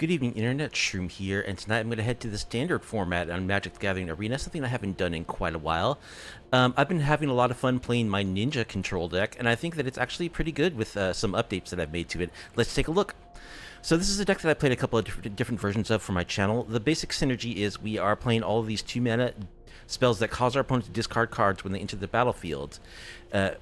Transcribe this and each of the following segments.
Good evening, Internet. Shroom here, and tonight I'm going to head to the standard format on Magic the Gathering Arena, something I haven't done in quite a while. I've been having a lot of fun playing my Ninja control deck, and I think that it's actually pretty good with some updates that I've made to it. Let's take a look. So this is a deck that I played a couple of different versions of for my channel. The basic synergy is we are playing all of these 2-mana spells that cause our opponent to discard cards when they enter the battlefield.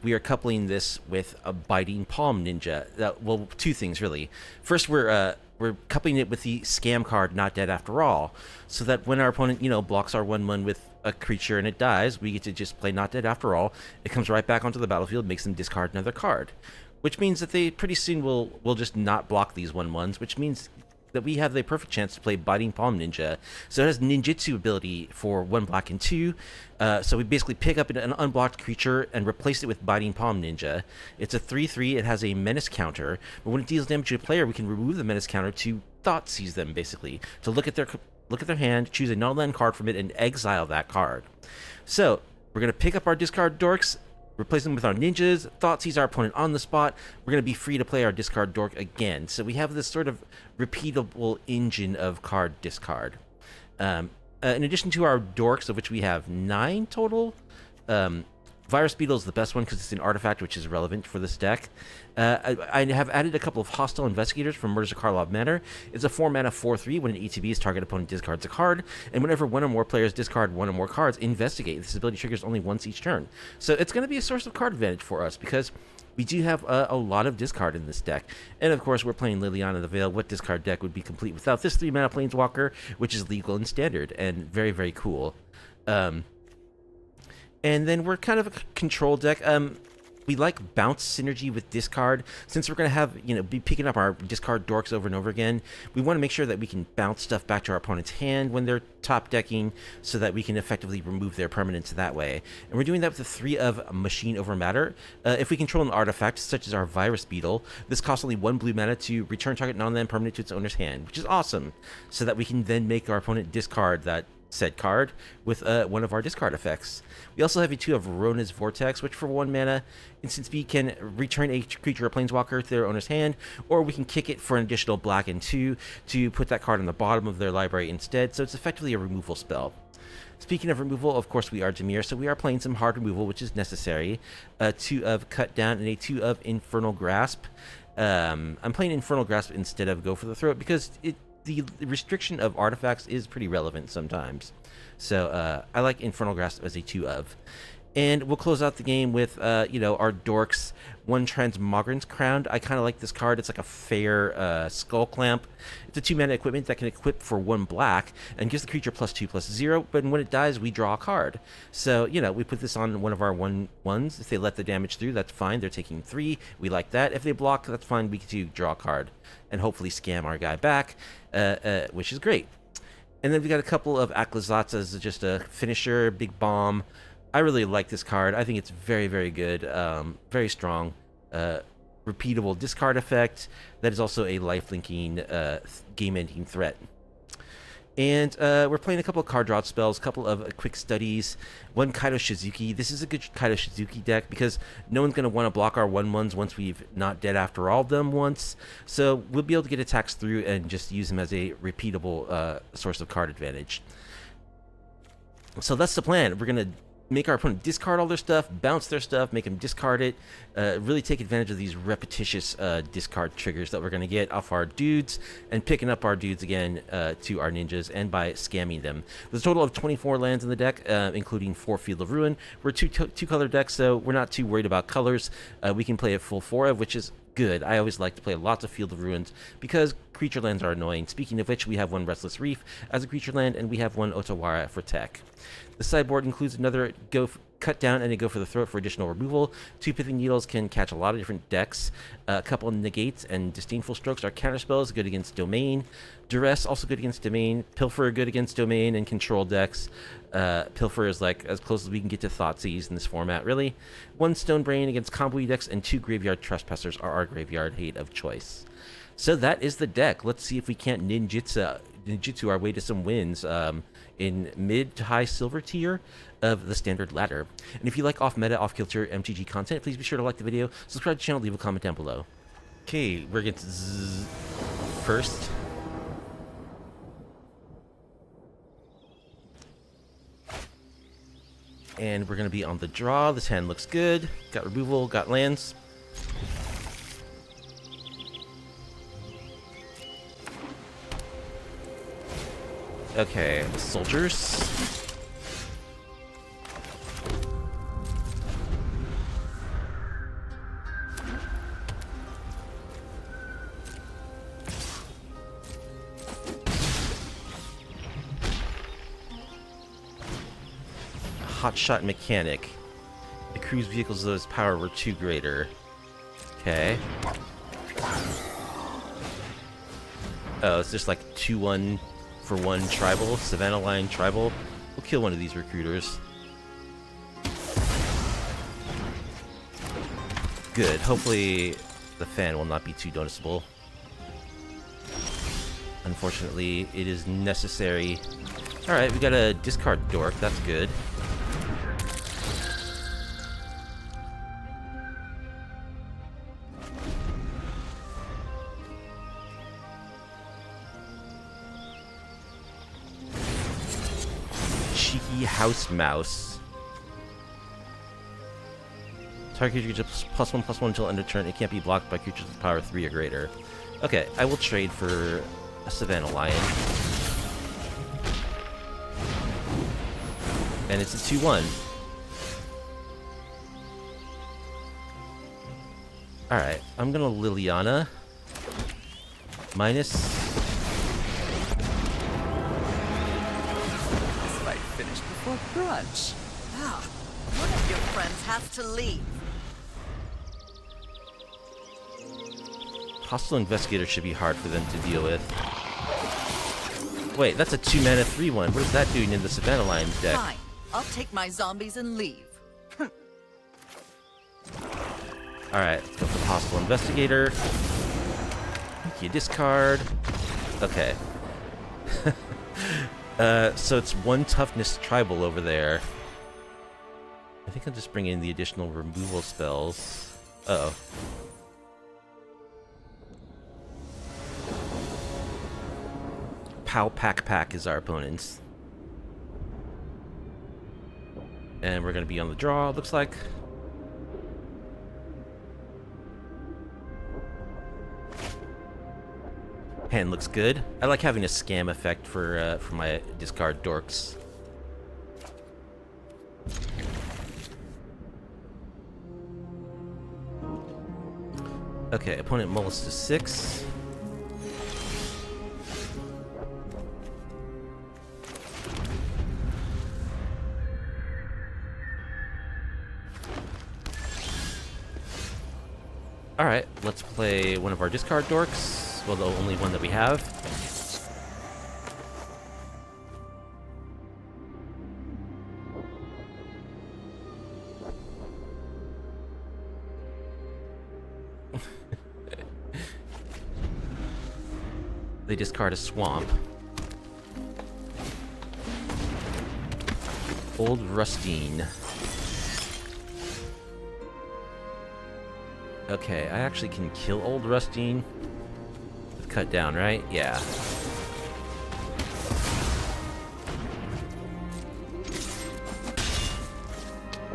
We are coupling this with a Biting Palm Ninja. Well, two things really. First, we're coupling it with the scam card, Not Dead After All, so that when our opponent, blocks our 1/1 with a creature and it dies, we get to just play Not Dead After All. It comes right back onto the battlefield, makes them discard another card, which means that they pretty soon will just not block these 1/1s, which means that we have the perfect chance to play Biting Palm Ninja. So it has Ninjitsu ability for 1 black and 2. So we basically pick up an unblocked creature and replace it with Biting Palm Ninja. It's a 3/3. It has a menace counter, but when it deals damage to a player, we can remove the menace counter to Thoughtseize them, basically, to look at their hand, choose a non-land card from it, and exile that card. So we're gonna pick up our discard dorks, replace them with our ninjas, Thoughtseize our opponent on the spot. We're going to be free to play our discard dork again. So we have this sort of repeatable engine of card discard. In addition to our dorks, of which we have 9 total, Virus Beetle is the best one because it's an artifact which is relevant for this deck. I have added a couple of hostile investigators from Murders of Karlov Manor. It's a 4-mana 4/3. When an ETB's target opponent discards a card, and whenever one or more players discard 1 or more cards, investigate. This ability triggers only once each turn. So it's going to be a source of card advantage for us because we do have a lot of discard in this deck. And of course, we're playing Liliana the Veil. What discard deck would be complete without this 3-mana Planeswalker, which is legal and standard and very, very cool. And then we're kind of a control deck. We like bounce synergy with discard. Since we're going to have, be picking up our discard dorks over and over again, we want to make sure that we can bounce stuff back to our opponent's hand when they're top decking so that we can effectively remove their permanents that way. And we're doing that with the 3 of Machine Over Matter. If we control an artifact, such as our Virus Beetle, this costs only 1 blue mana to return target non-land permanent to its owner's hand, which is awesome, so that we can then make our opponent discard that said card with one of our discard effects. We also have a 2 of Rona's Vortex, which for 1 mana, Instant Speed can return a creature or planeswalker to their owner's hand, or we can kick it for an additional black and 2 to put that card on the bottom of their library instead, so it's effectively a removal spell. Speaking of removal, of course we are Dimir, so we are playing some hard removal, which is necessary. A 2 of Cut Down and a 2 of Infernal Grasp. I'm playing Infernal Grasp instead of Go for the Throat because the restriction of artifacts is pretty relevant sometimes. So I like Infernal Grasp as a 2 of. And we'll close out the game with, our dorks, 1 Transmogrant's Crown. I kind of like this card. It's like a fair Skull Clamp. It's a 2-mana equipment that can equip for 1 black and gives the creature +2/+0, but when it dies, we draw a card. So, we put this on one of our 1/1s. If they let the damage through, that's fine. They're taking 3. We like that. If they block, that's fine. We get to draw a card and hopefully scam our guy back, which is great. And then we got a couple of Aclazotz as just a finisher, big bomb. I really like this card. I think it's very, very good. Very strong. Repeatable discard effect. That is also a lifelinking, game-ending threat. And we're playing a couple of card draw spells, a couple of quick studies, 1 Kaido Shizuki. This is a good Kaido Shizuki deck because no one's going to want to block our 1/1s once we've Not Dead After All them once. So we'll be able to get attacks through and just use them as a repeatable source of card advantage. So that's the plan. We're going to make our opponent discard all their stuff, bounce their stuff, make them discard it, really take advantage of these repetitious discard triggers that we're going to get off our dudes, and picking up our dudes again to our ninjas, and by scamming them. There's a total of 24 lands in the deck, including 4 Field of Ruin. We're two color decks, so we're not too worried about colors. We can play a full 4 of, which is good. I always like to play lots of Field of Ruins because creature lands are annoying. Speaking of which, we have 1 Restless Reef as a creature land, and we have 1 Otawara for tech. The sideboard includes another Cut Down and a Go for the Throat for additional removal. 2 Pithing Needles can catch a lot of different decks. A couple of Negates and Disdainful Strokes are counterspells, good against Domain. Duress, also good against Domain. Pilfer, good against Domain and control decks. Pilfer is like as close as we can get to Thoughtseize in this format, really. 1 Stone Brain against combo decks, and 2 Graveyard Trespassers are our graveyard hate of choice. So that is the deck. Let's see if we can't ninjitsu our way to some wins in mid to high silver tier of the standard ladder. And if you like off-meta, off-kilter MTG content, please be sure to like the video, subscribe to the channel, leave a comment down below. Okay, we're against first. And we're going to be on the draw. This hand looks good. Got removal, got lands. Okay, soldiers. Hotshot mechanic. The cruise vehicles of those power were 2 greater. Okay. Oh, it's just like 2-1 for 1 tribal. Savannah line tribal. We'll kill one of these recruiters. Good. Hopefully the fan will not be too noticeable. Unfortunately, it is necessary. Alright, we got a discard dork. That's good. Cheeky house mouse. Target creature gets +1/+1 until end of turn. It can't be blocked by creatures with power 3 or greater. Okay, I will trade for a Savannah Lion. And it's a 2-1. Alright, I'm gonna Liliana. Minus. This fight finished before brunch. Ah, one of your friends has to leave. Hostile Investigator should be hard for them to deal with. Wait, that's a 2-mana 3-1. What is that doing in the Savannah Lion's deck? Fine, I'll take my zombies and leave. Alright, go for the Hostile Investigator. Make you discard. Okay. So it's 1 toughness tribal over there. I think I'll just bring in the additional removal spells. Uh-oh. Pow Pack is our opponents. And we're gonna be on the draw, looks like. Hand looks good. I like having a scam effect for my discard dorks. Okay, opponent mulls to 6. Alright, let's play one of our discard dorks. Well, the only one that we have. They discard a swamp. Old Rustine. Okay, I actually can kill Old Rustine. With cut down, right? Yeah.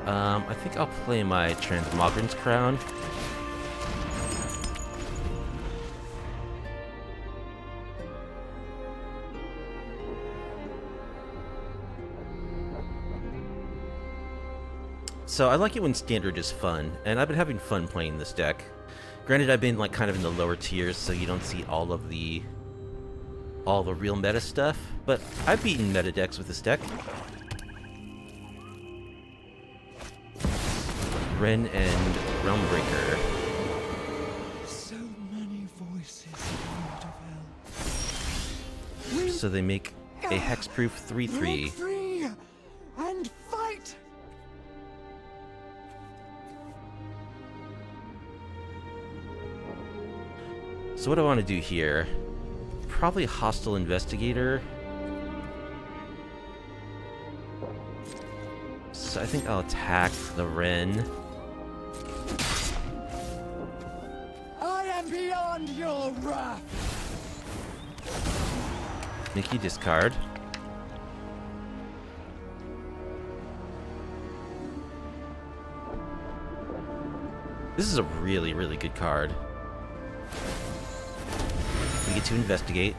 I think I'll play my Transmogran's Crown. So I like it when Standard is fun, and I've been having fun playing this deck. Granted, I've been like kind of in the lower tiers, so you don't see all the real meta stuff, but I've beaten meta decks with this deck. Ren and Realmbreaker. So many voices out of hell. So they make a hexproof 3/3. Break free and fight. So what do I want to do here? Probably Hostile Investigator. So I think I'll attack the Ren. I am beyond your wrath. Make you discard. This is a really, really good card. We get to investigate.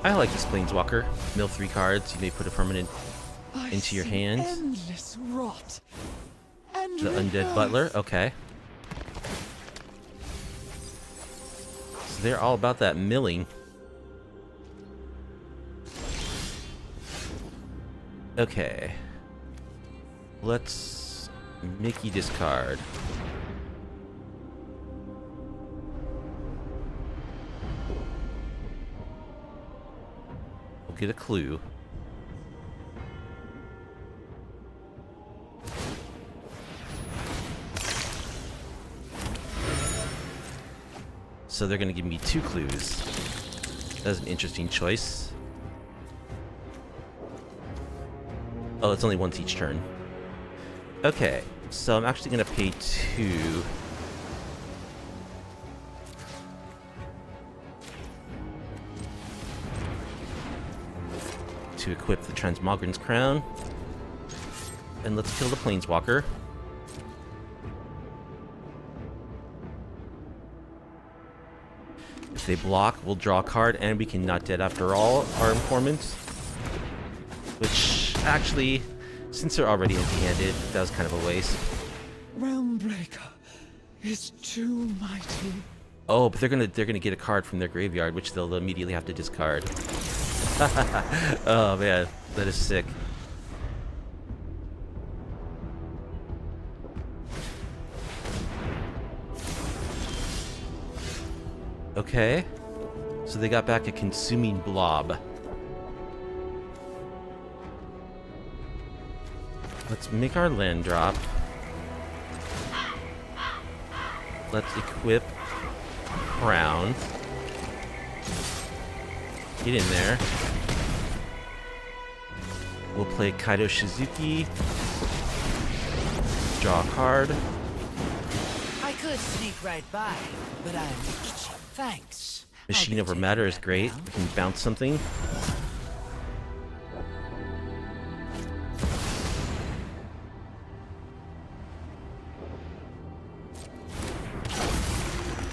I like this Planeswalker. Mill 3 cards. You may put a permanent into your hand. Endless rot. And The Undead Butler. Okay. So they're all about that milling. Okay. Let's Mickey discard. We'll get a clue. So they're going to give me 2 clues. That's an interesting choice. Oh, it's only once each turn. Okay, so I'm actually going to pay 2. To equip the Transmogran's Crown. And let's kill the Planeswalker. If they block, we'll draw a card, and we can not dead after all our informants. Which, actually, since they're already empty-handed, that was kind of a waste. Realmbreaker is too mighty. Oh, but they're gonna get a card from their graveyard, which they'll immediately have to discard. Oh man, that is sick. Okay, so they got back a consuming blob. Let's make our land drop. Let's equip Crown. Get in there. We'll play Kaido Shizuki. Draw a card. I could sneak right by, but I'm itchy. Thanks. Machine over Matter is great. We can bounce something.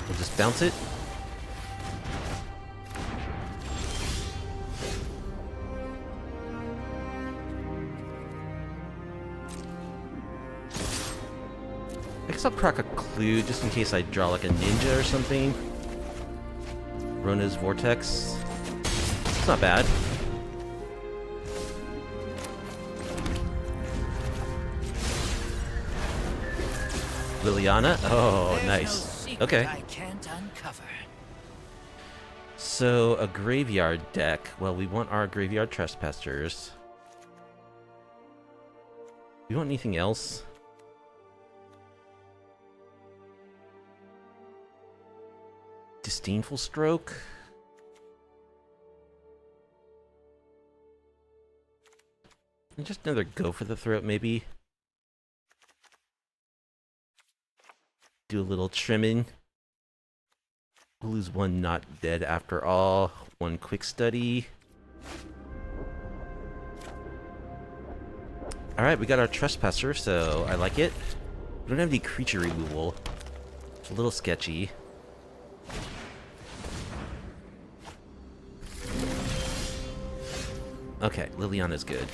We'll just bounce it. I guess I'll crack a clue just in case I draw like a ninja or something. Rona's Vortex. It's not bad. Liliana? Oh, There's nice. no secret Okay. I can't uncover. So, a graveyard deck. Well, we want our graveyard trespassers. You want anything else? Disdainful Stroke? And just another go for the throat, maybe? Do a little trimming. We'll lose 1 not dead after all. 1 quick study. Alright, we got our Trespasser, so I like it. We don't have any creature removal. It's a little sketchy. Okay, Liliana's good.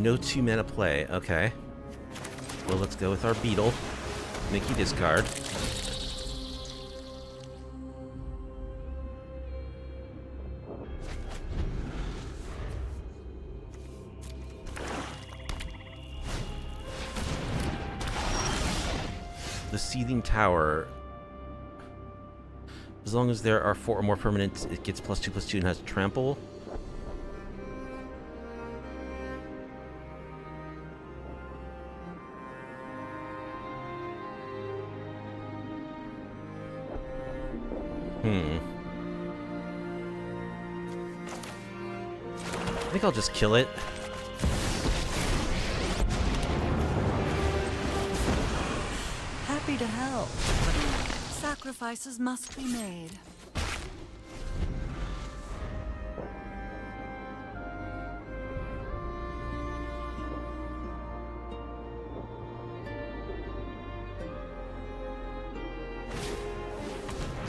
No 2-mana play, okay. Well, let's go with our Beetle. Mickey discard. The Seething Tower. As long as there are 4 or more permanents, it gets +2/+2 and has trample. think I'll just kill it. Happy to help. Sacrifices must be made.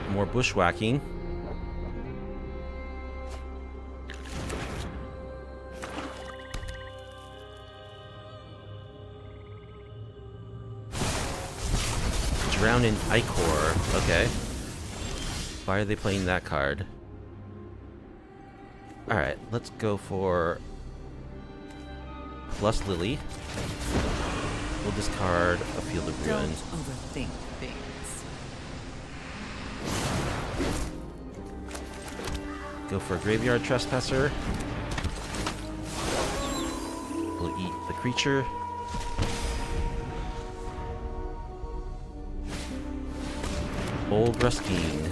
More bushwhacking. Drown in Ichor. Okay. Why are they playing that card? Alright, let's go for plus Lily. We'll discard a Field of Ruin. Don't overthink things. Go for a Graveyard Trespasser. We'll eat the creature. Old Rustine.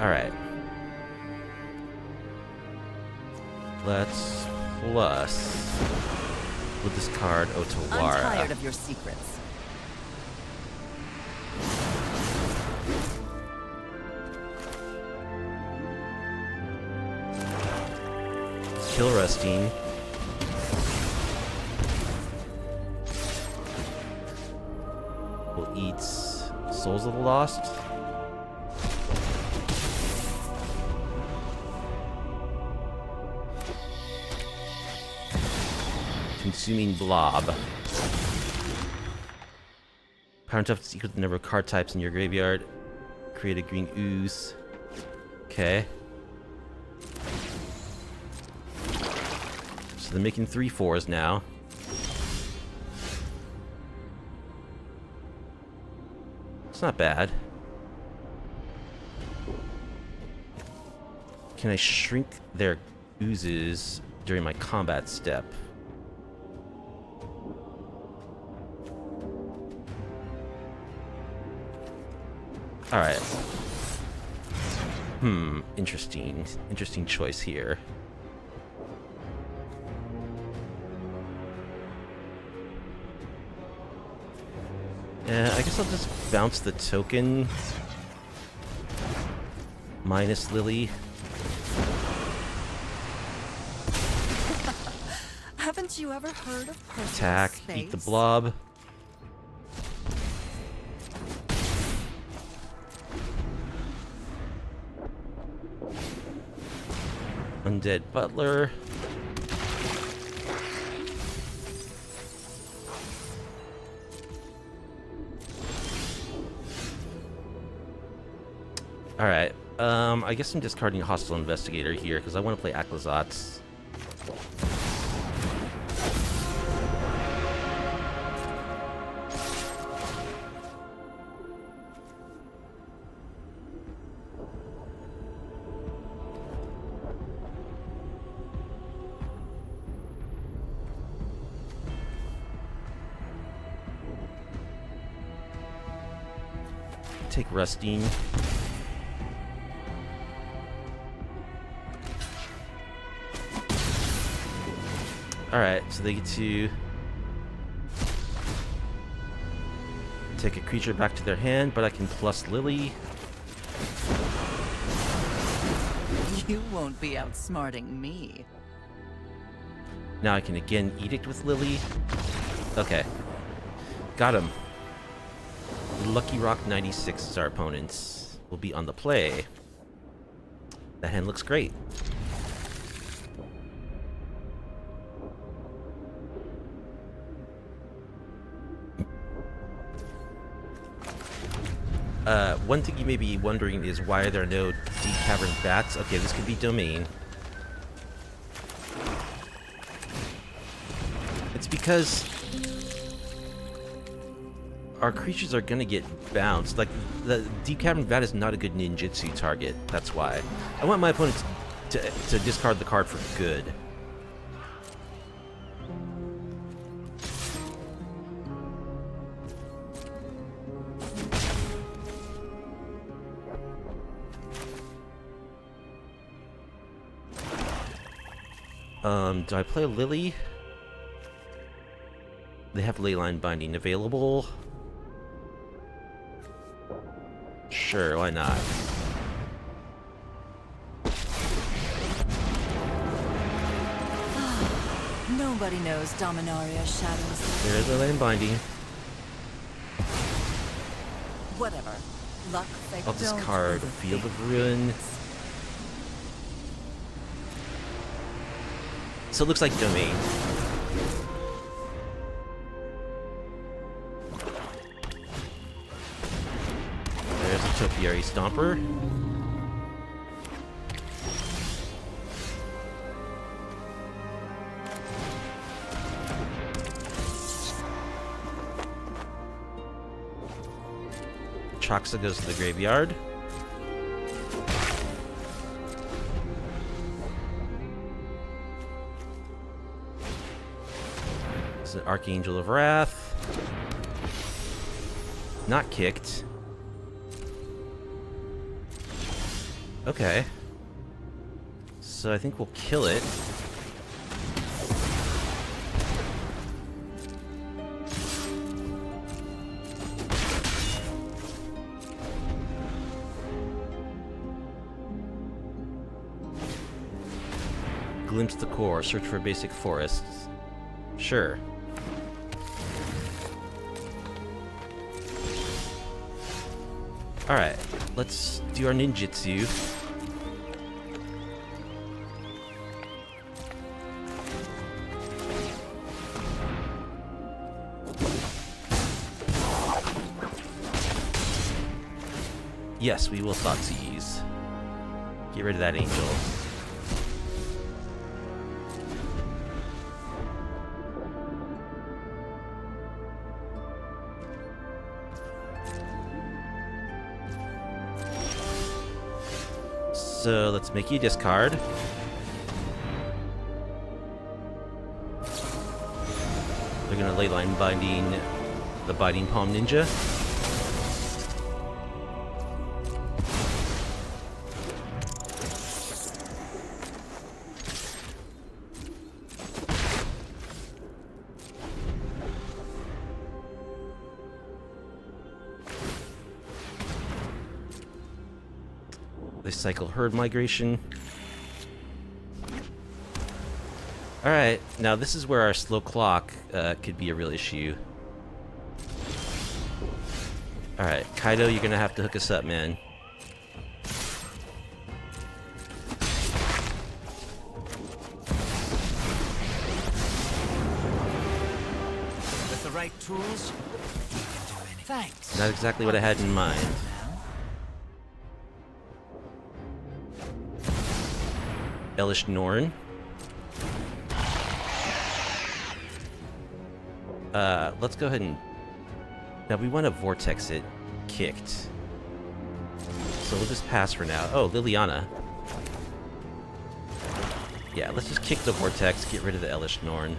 Alright. Let's plus. We'll discard Otawara. I'm tired of your secrets. Kill Rustine. We'll eat Souls of the Lost. Consuming Blob. Power and toughness equal to the number of card types in your graveyard. Create a green ooze. Okay. So they're making 3/4s now. It's not bad. Can I shrink their oozes during my combat step? Alright. Interesting. Interesting choice here. I guess I'll just bounce the token. Minus Lily. Haven't you ever heard of personal Attack, space? eat the blob. Undead Butler. Alright, I guess I'm discarding Hostile Investigator here because I want to play Aclazotz. Take Rustine. Alright, so they get to take a creature back to their hand, but I can plus Lily. You won't be outsmarting me. Now I can again Edict with Lily. Okay. Got him. Lucky Rock 96 is our opponents. Will be on the play. That hand looks great. One thing you may be wondering is why are there no Deep Cavern Bats? Okay, this could be Domain. It's because our creatures are gonna get bounced. Like, the Deep Cavern Bat is not a good ninjitsu target. That's why. I want my opponents to discard the card for good. Do I play Lily? They have Leyline Binding available. Sure, why not? Nobody knows Dominaria's shadows. There is Leyline Binding. Whatever. Luck, they I'll don't discard overthink Field of Ruin. So it looks like Domain. There's a Topiary Stomper. Choxa goes to the graveyard. It's an Archangel of Wrath. Not kicked. Okay. So I think we'll kill it. Glimpse the core, search for basic forests. Sure. Alright, let's do our ninjitsu. Yes, we will Thoughtseize. Get rid of that angel. So let's make you discard. They're gonna Leyline Binding the Biting Palm Ninja. They cycle herd migration. Alright, now this is where our slow clock could be a real issue. Alright, Kaido, you're gonna have to hook us up, man. With the right tools, you can do anything. Thanks. Not exactly what I had in mind. Elish Norn. Let's go ahead and... Now, we want to Vortex it kicked. So we'll just pass for now. Oh, Liliana. Yeah, let's just kick the Vortex, get rid of the Elish Norn.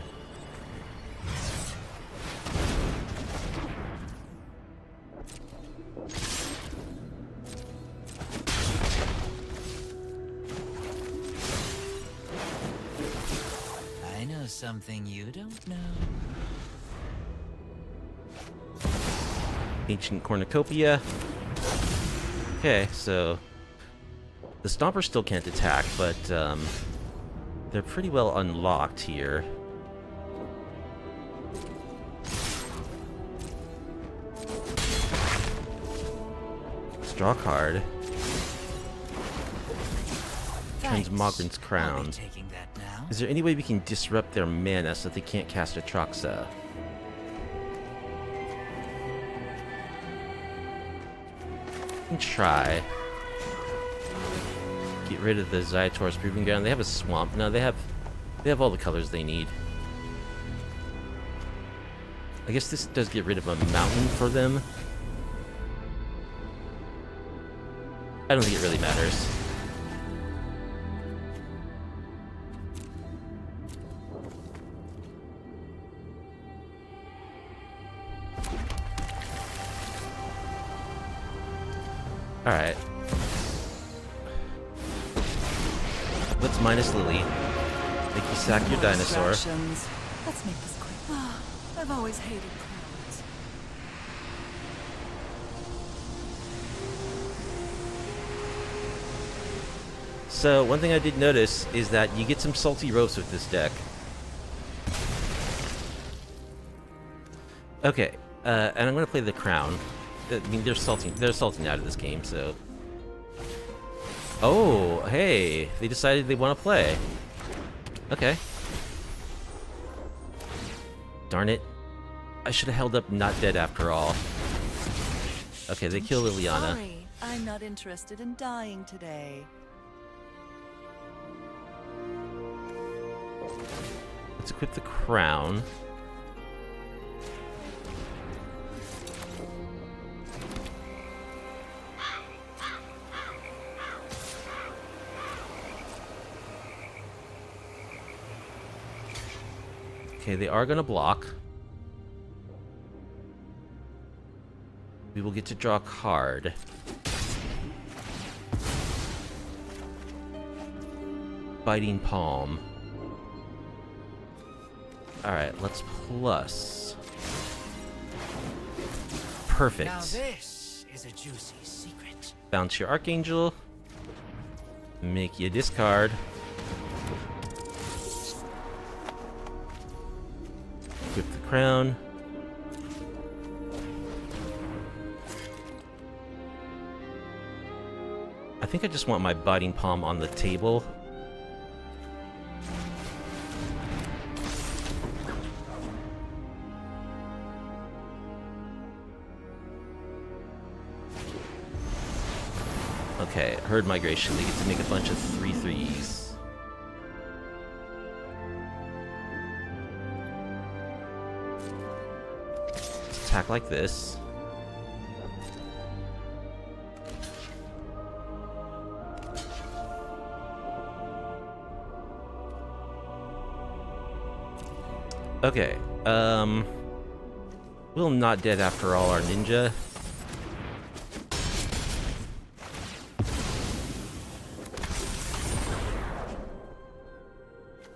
I know something you don't know. Ancient Cornucopia. Okay, so the Stompers still can't attack, but they're pretty well unlocked here. Draw card. Thanks. Transmogran's I'll Crown. be taking that now. Is there any way we can disrupt their mana so that they can't cast a Troxa? We can try. Get rid of the Zyator's Proving Ground. They have a swamp. No, they have all the colors they need. I guess this does get rid of a mountain for them. I don't think it really matters. Alright. Let's minus Lily. Make you sack your More dinosaur. distractions. Let's make this quick. Ah, I've always hated crowds. So, one thing I did notice is that you get some salty ropes with this deck. Okay, and I'm gonna play the crown. I mean, they're salting out of this game, so... Oh, hey, they decided they want to play. Okay. Darn it. I should have held up not dead after all. Okay, they kill Liliana. Sorry, I'm not interested in dying today. Let's equip the crown. Okay, they are gonna block. We will get to draw a card. Biting Palm. Alright, let's plus. Perfect. Now this is a juicy secret. Bounce your Archangel. Make you discard. Equip the crown. I think I just want my Biting Palm on the table. Okay, Herd Migration. They get to make a bunch of 3/3s. Let's attack like this. Okay, we'll not dead after all, our ninja.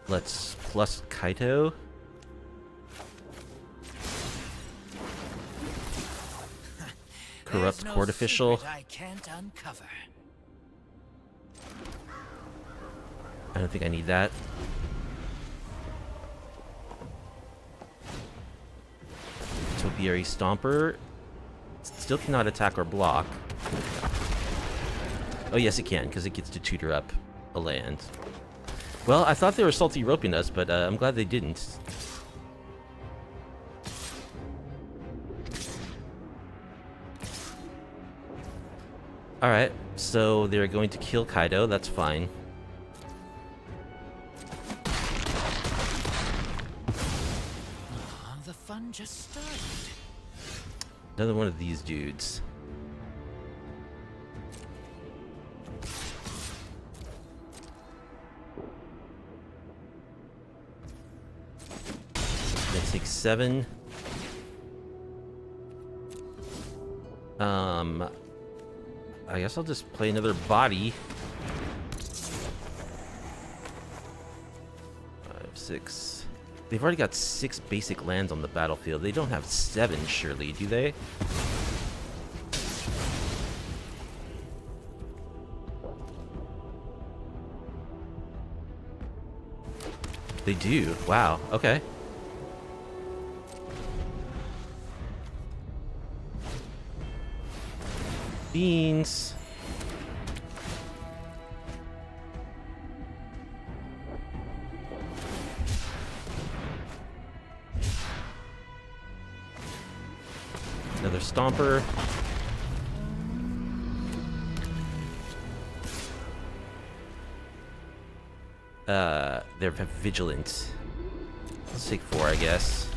Let's plus Kaito. Corrupt There's no Court Official. secret I can't uncover. I don't think I need that. Topiary Stomper. Still cannot attack or block. Oh yes it can, because it gets to tutor up a land. Well, I thought they were salty roping us, but I'm glad they didn't. Alright, so they're going to kill Kaido, that's fine. The fun just started. Another one of these dudes. That takes 7. I guess I'll just play another body. 5, 6. They've already got 6 basic lands on the battlefield. They don't have 7, surely, do they? They do. Wow. Okay. Beans. Another Stomper. They're vigilant. Let's take 4, I guess.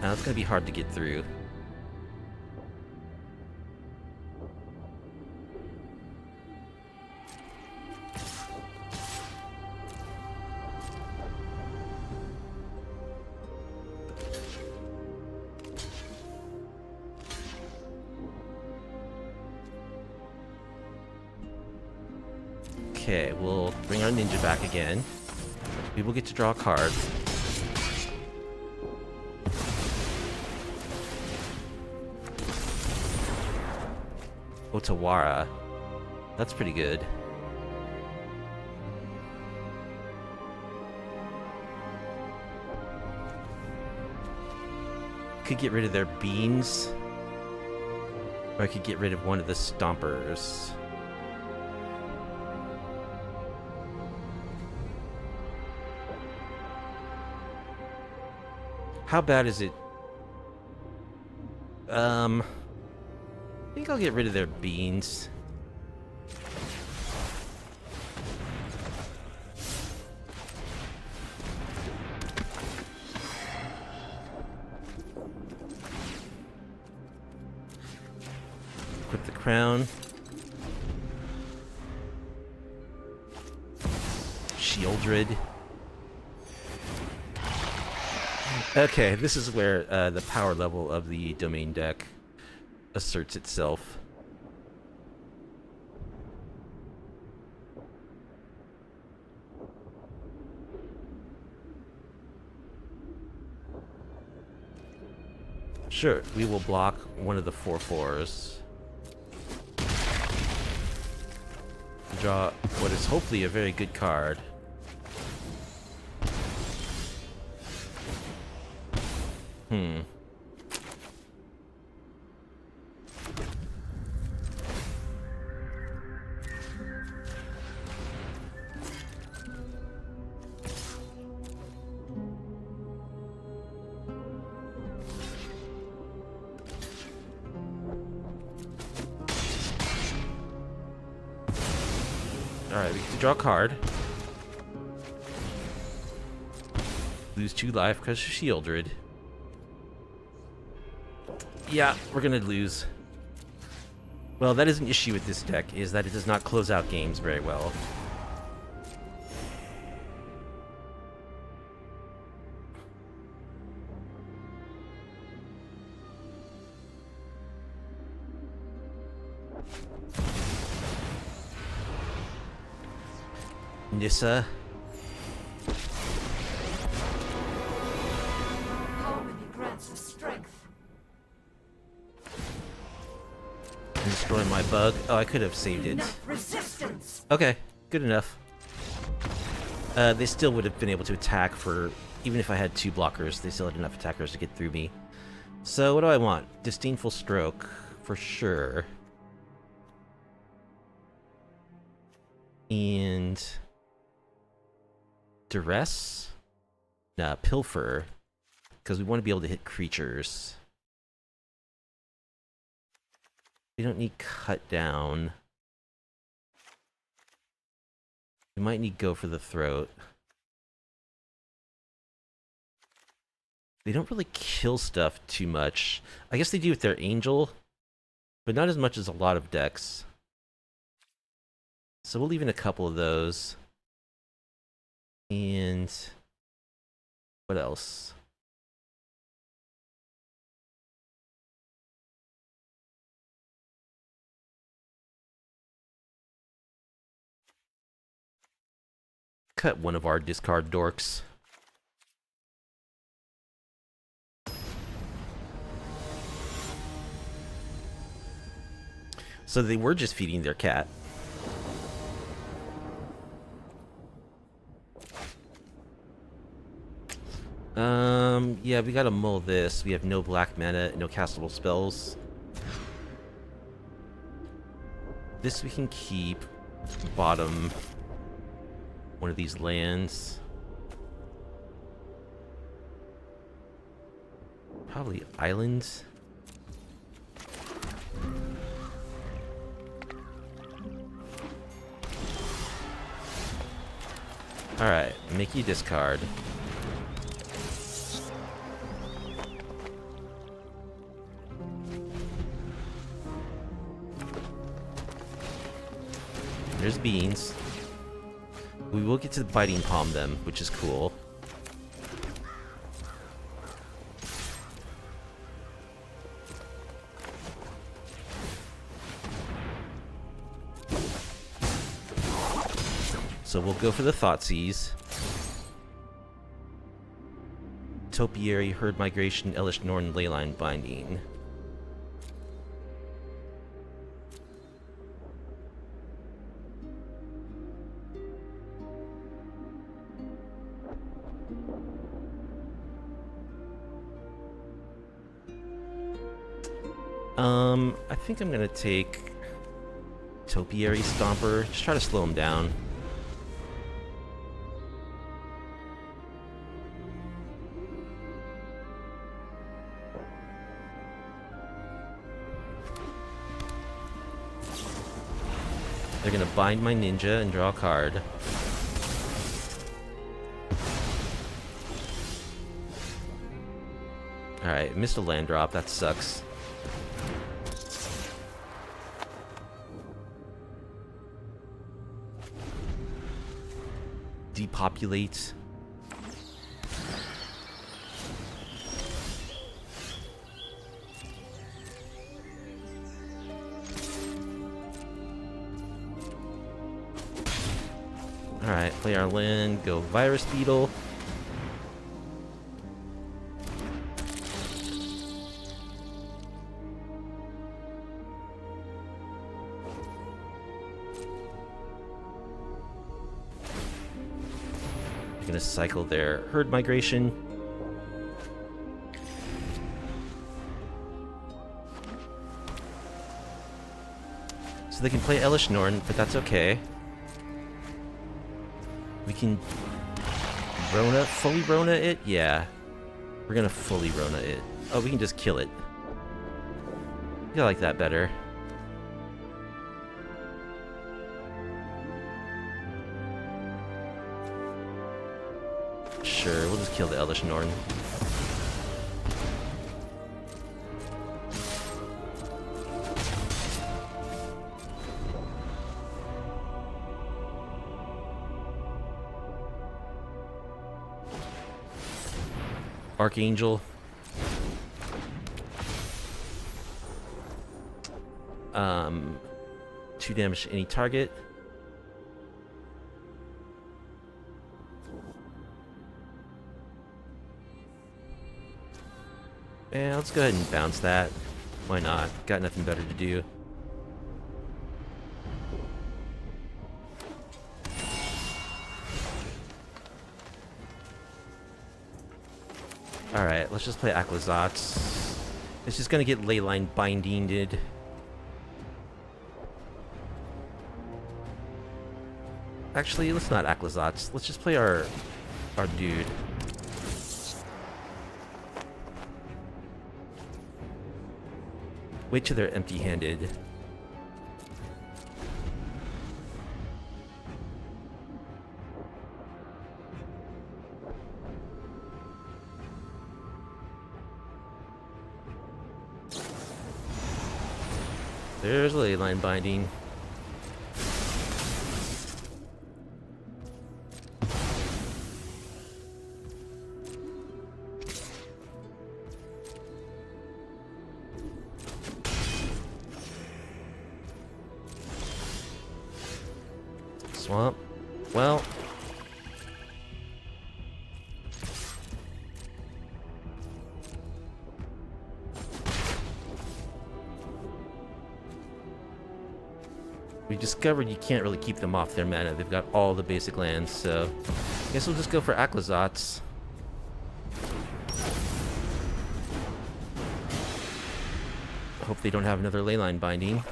Now it's gonna be hard to get through. Okay, we'll bring our ninja back again. We will get to draw a card. Otawara. That's pretty good. Could get rid of their beans. Or I could get rid of one of the stompers. How bad is it? I think I'll get rid of their beans. Equip the crown. Shieldred. Okay, this is where the power level of the domain deck asserts itself. Sure, we will block one of the 4/4s. Draw what is hopefully a very good card. Alright, we get to draw a card. Lose 2 life because of Shieldred. Yeah, we're gonna lose. Well, that is an issue with this deck, is that it does not close out games very well. Nissa. Harmony grants us strength. Destroy my bug. Oh, I could have saved it. Enough resistance. Okay, good enough. They still would have been able to attack for... Even if I had 2 blockers, they still had enough attackers to get through me. So, what do I want? Disdainful Stroke, for sure. And... Duress? Nah, Pilfer. Because we want to be able to hit creatures. We don't need Cut Down. We might need Go for the Throat. They don't really kill stuff too much. I guess they do with their Angel, but not as much as a lot of decks. So we'll leave in a couple of those. And what else? Cut one of our discard dorks. So they were just feeding their cat. Yeah, we gotta mull this. We have no black mana, no castable spells. This we can keep. Bottom one of these lands. Probably islands. Alright, make you discard. There's beans. We will get to biting palm them, which is cool. So we'll go for the Thoughtseize. Topiary, Herd Migration, Elish Norn, Leyline Binding. I think I'm gonna take Topiary Stomper. Just try to slow him down. They're gonna bind my ninja and draw a card. Alright, missed a land drop. That sucks. Depopulate. Alright, play our land, go Virus Beetle. Gonna cycle their herd migration. So they can play Elish Norn, but that's okay. We can Rona, fully Rona it? Yeah. We're gonna fully Rona it. Oh, we can just kill it. I like that better. Sure, we'll just kill the Elish Norn. Archangel. 2 damage to any target. Yeah, let's go ahead and bounce that. Why not? Got nothing better to do. Alright, let's just play Aclazotz. It's just gonna get Leyline Bindinged. Actually, let's not Aclazotz. Let's just play our dude. Wait till they're empty-handed. There's Leyline Binding. Swamp. Well. We discovered you can't really keep them off their mana. They've got all the basic lands, so I guess we'll just go for Aclazotz. Hope they don't have another Leyline Binding.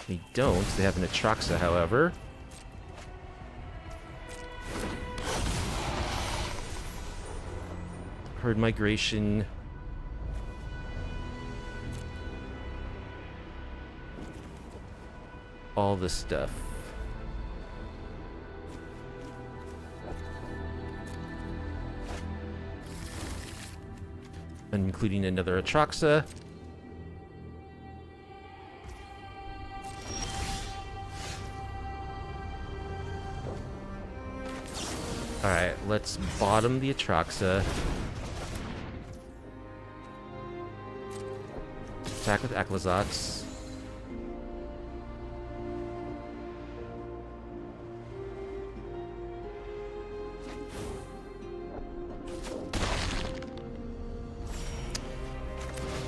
They don't. They have an Atraxa, however. Herd Migration. All this stuff. Including another Atraxa. Alright, let's bottom the Atraxa. Attack with Aclazotz.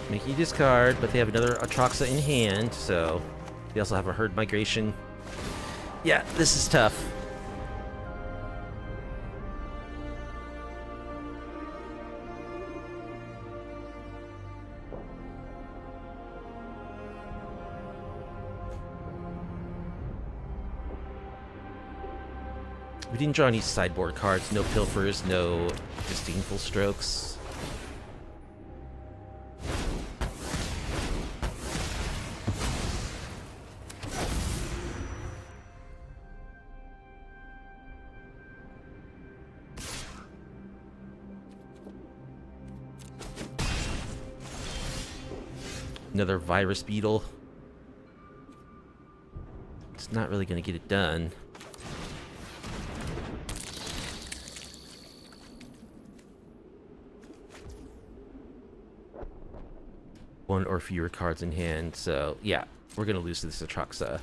Make you discard, but they have another Atraxa in hand, so they also have a herd migration. Yeah, this is tough. We didn't draw any sideboard cards, no pilfers, no disdainful strokes. Another Virus Beetle. It's not really going to get it done. One or fewer cards in hand, so yeah, we're going to lose to this Atraxa.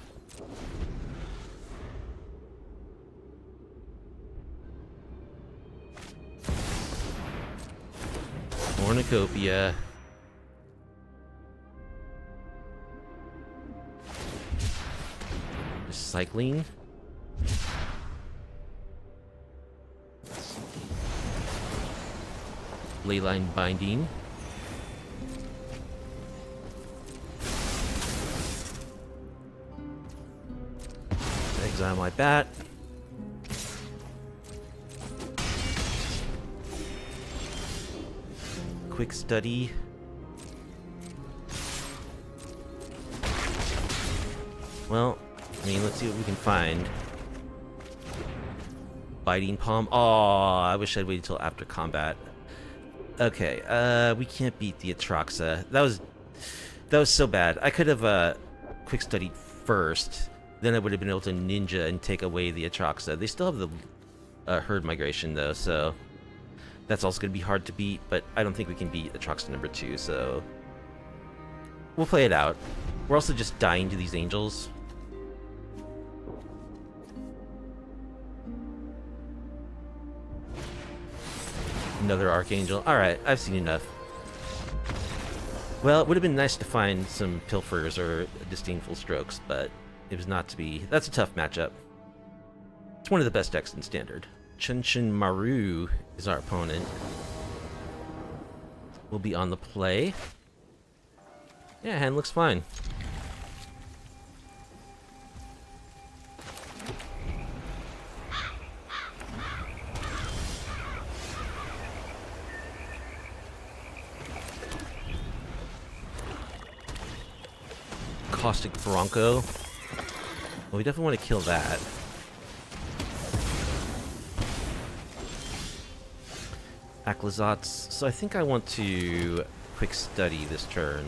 Cornucopia. Cycling. Leyline Binding. Exile my bat. Quick study. Well, I mean, let's see what we can find. Biting Palm. Oh, I wish I'd waited until after combat. Okay, we can't beat the Atraxa. That was so bad. I could have quick studied first. Then I would have been able to ninja and take away the Atraxa. They still have the herd migration though, so that's also going to be hard to beat. But I don't think we can beat Atraxa number 2, so we'll play it out. We're also just dying to these angels. Another Archangel. Alright, I've seen enough. Well, it would have been nice to find some pilfers or disdainful strokes, but it was not to be. That's a tough matchup. It's one of the best decks in Standard. Chunchin Maru is our opponent. We'll be on the play. Yeah, hand looks fine. Caustic Bronco. Well, we definitely want to kill that. Aclazotz. So I think I want to quick study this turn.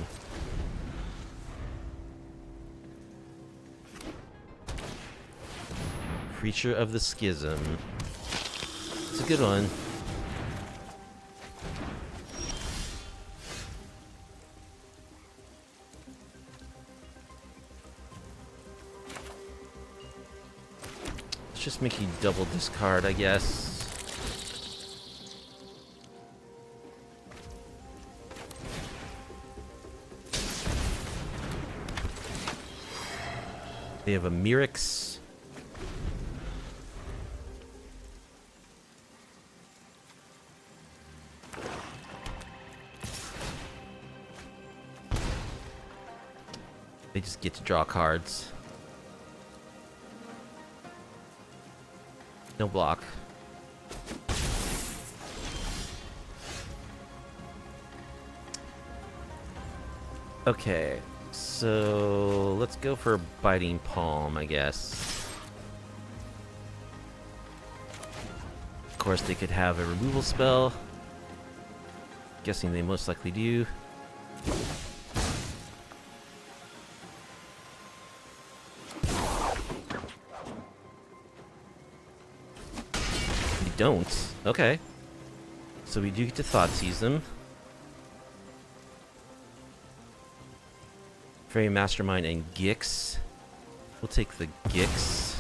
Creature of the Schism. It's a good one. Just make you double discard, I guess. They have a Mirix. They just get to draw cards. No block. Okay, so let's go for Biting Palm, I guess. Of course, they could have a removal spell. Guessing they most likely do. Don't. Okay. So we do get to Thoughtseize them. Fairy Mastermind and Gix. We'll take the Gix.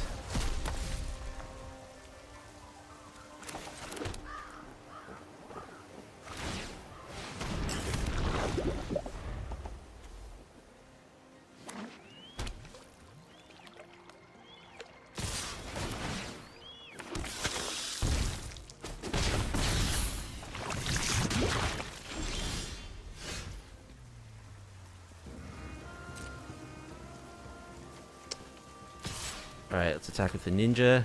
Alright, let's attack with the ninja.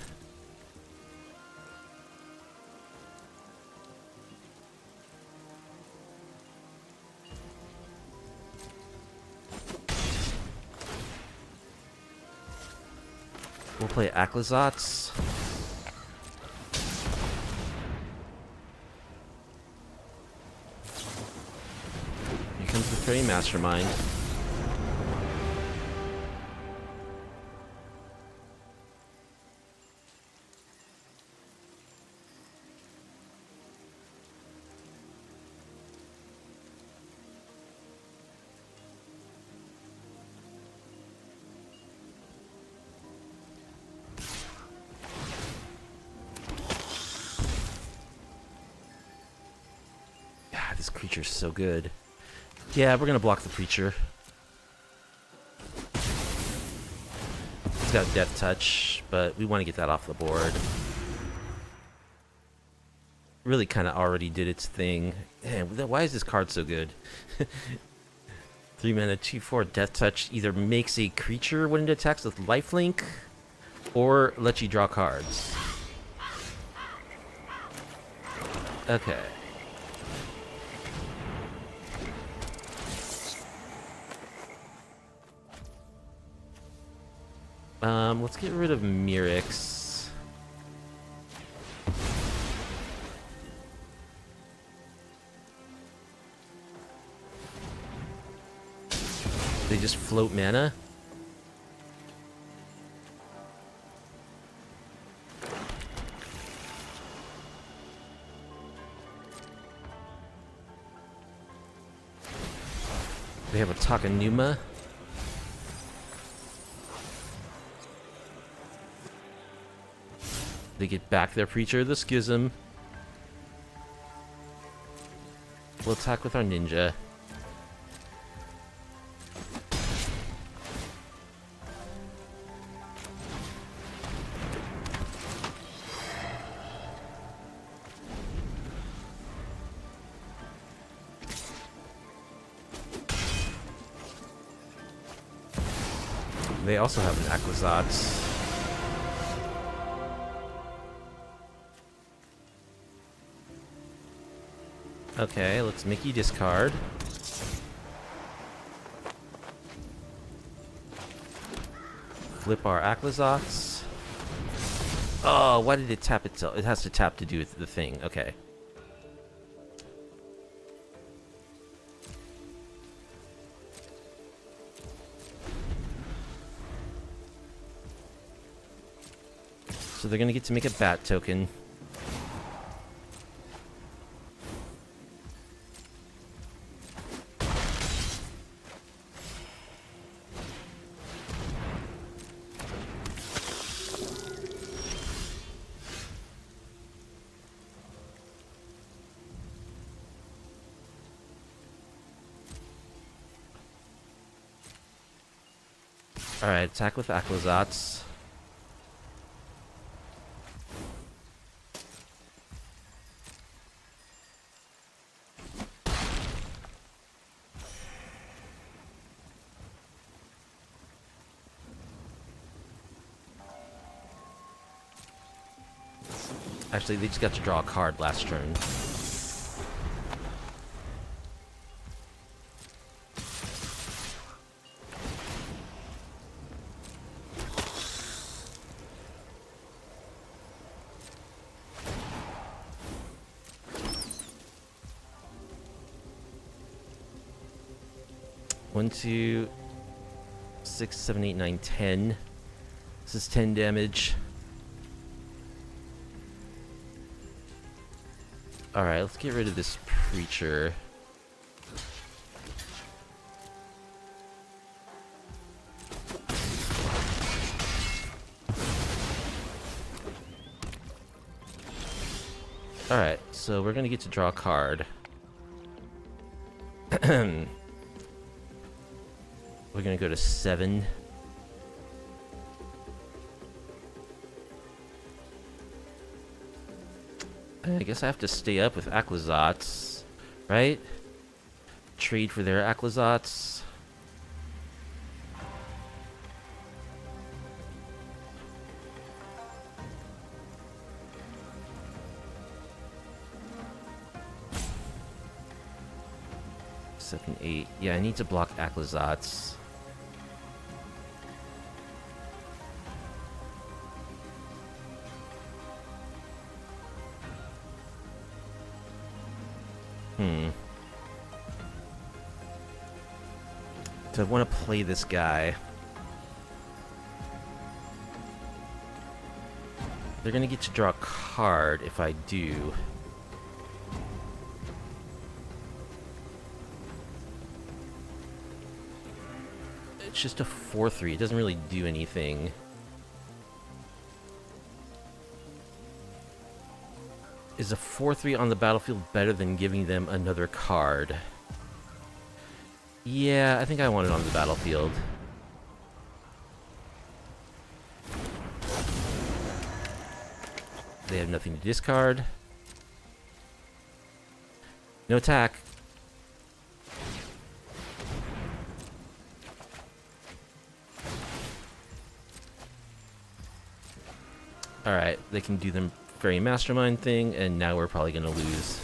We'll play Aclazotz. Here comes the Fairy Mastermind. This creature's so good. Yeah, we're gonna block the preacher. It's got Death Touch, but we want to get that off the board. Really kind of already did its thing. Man, why is this card so good? 3 mana, 2/4 Death Touch either makes a creature when it attacks with lifelink, or lets you draw cards. Okay. Let's get rid of Mirix. They just float mana? They have a Takanuma. They get back their Preacher of the Schism. We'll attack with our ninja. They also have an Aclazotz. Okay, let's make you discard. Flip our Aclazotz. Oh, why did it tap itself? It has to tap to do the thing. Okay. So they're gonna get to make a bat token. Alright, attack with Aclazotz. Actually, they just got to draw a card last turn. One, 2, 6, 7, 8, 9, 10. This is 10 damage. Alright, let's get rid of this Preacher. Alright, so we're gonna get to draw a card. We're gonna go to 7. I guess I have to stay up with Aclazotz, right? Trade for their Aclazotz. 7, 8. Yeah, I need to block Aclazotz. So I want to play this guy. They're gonna get to draw a card if I do. It's just a 4/3. It doesn't really do anything. Is a 4/3 on the battlefield better than giving them another card? Yeah, I think I want it on the battlefield. They have nothing to discard. No attack. Alright, they can do the Fairy Mastermind thing, and now we're probably gonna lose.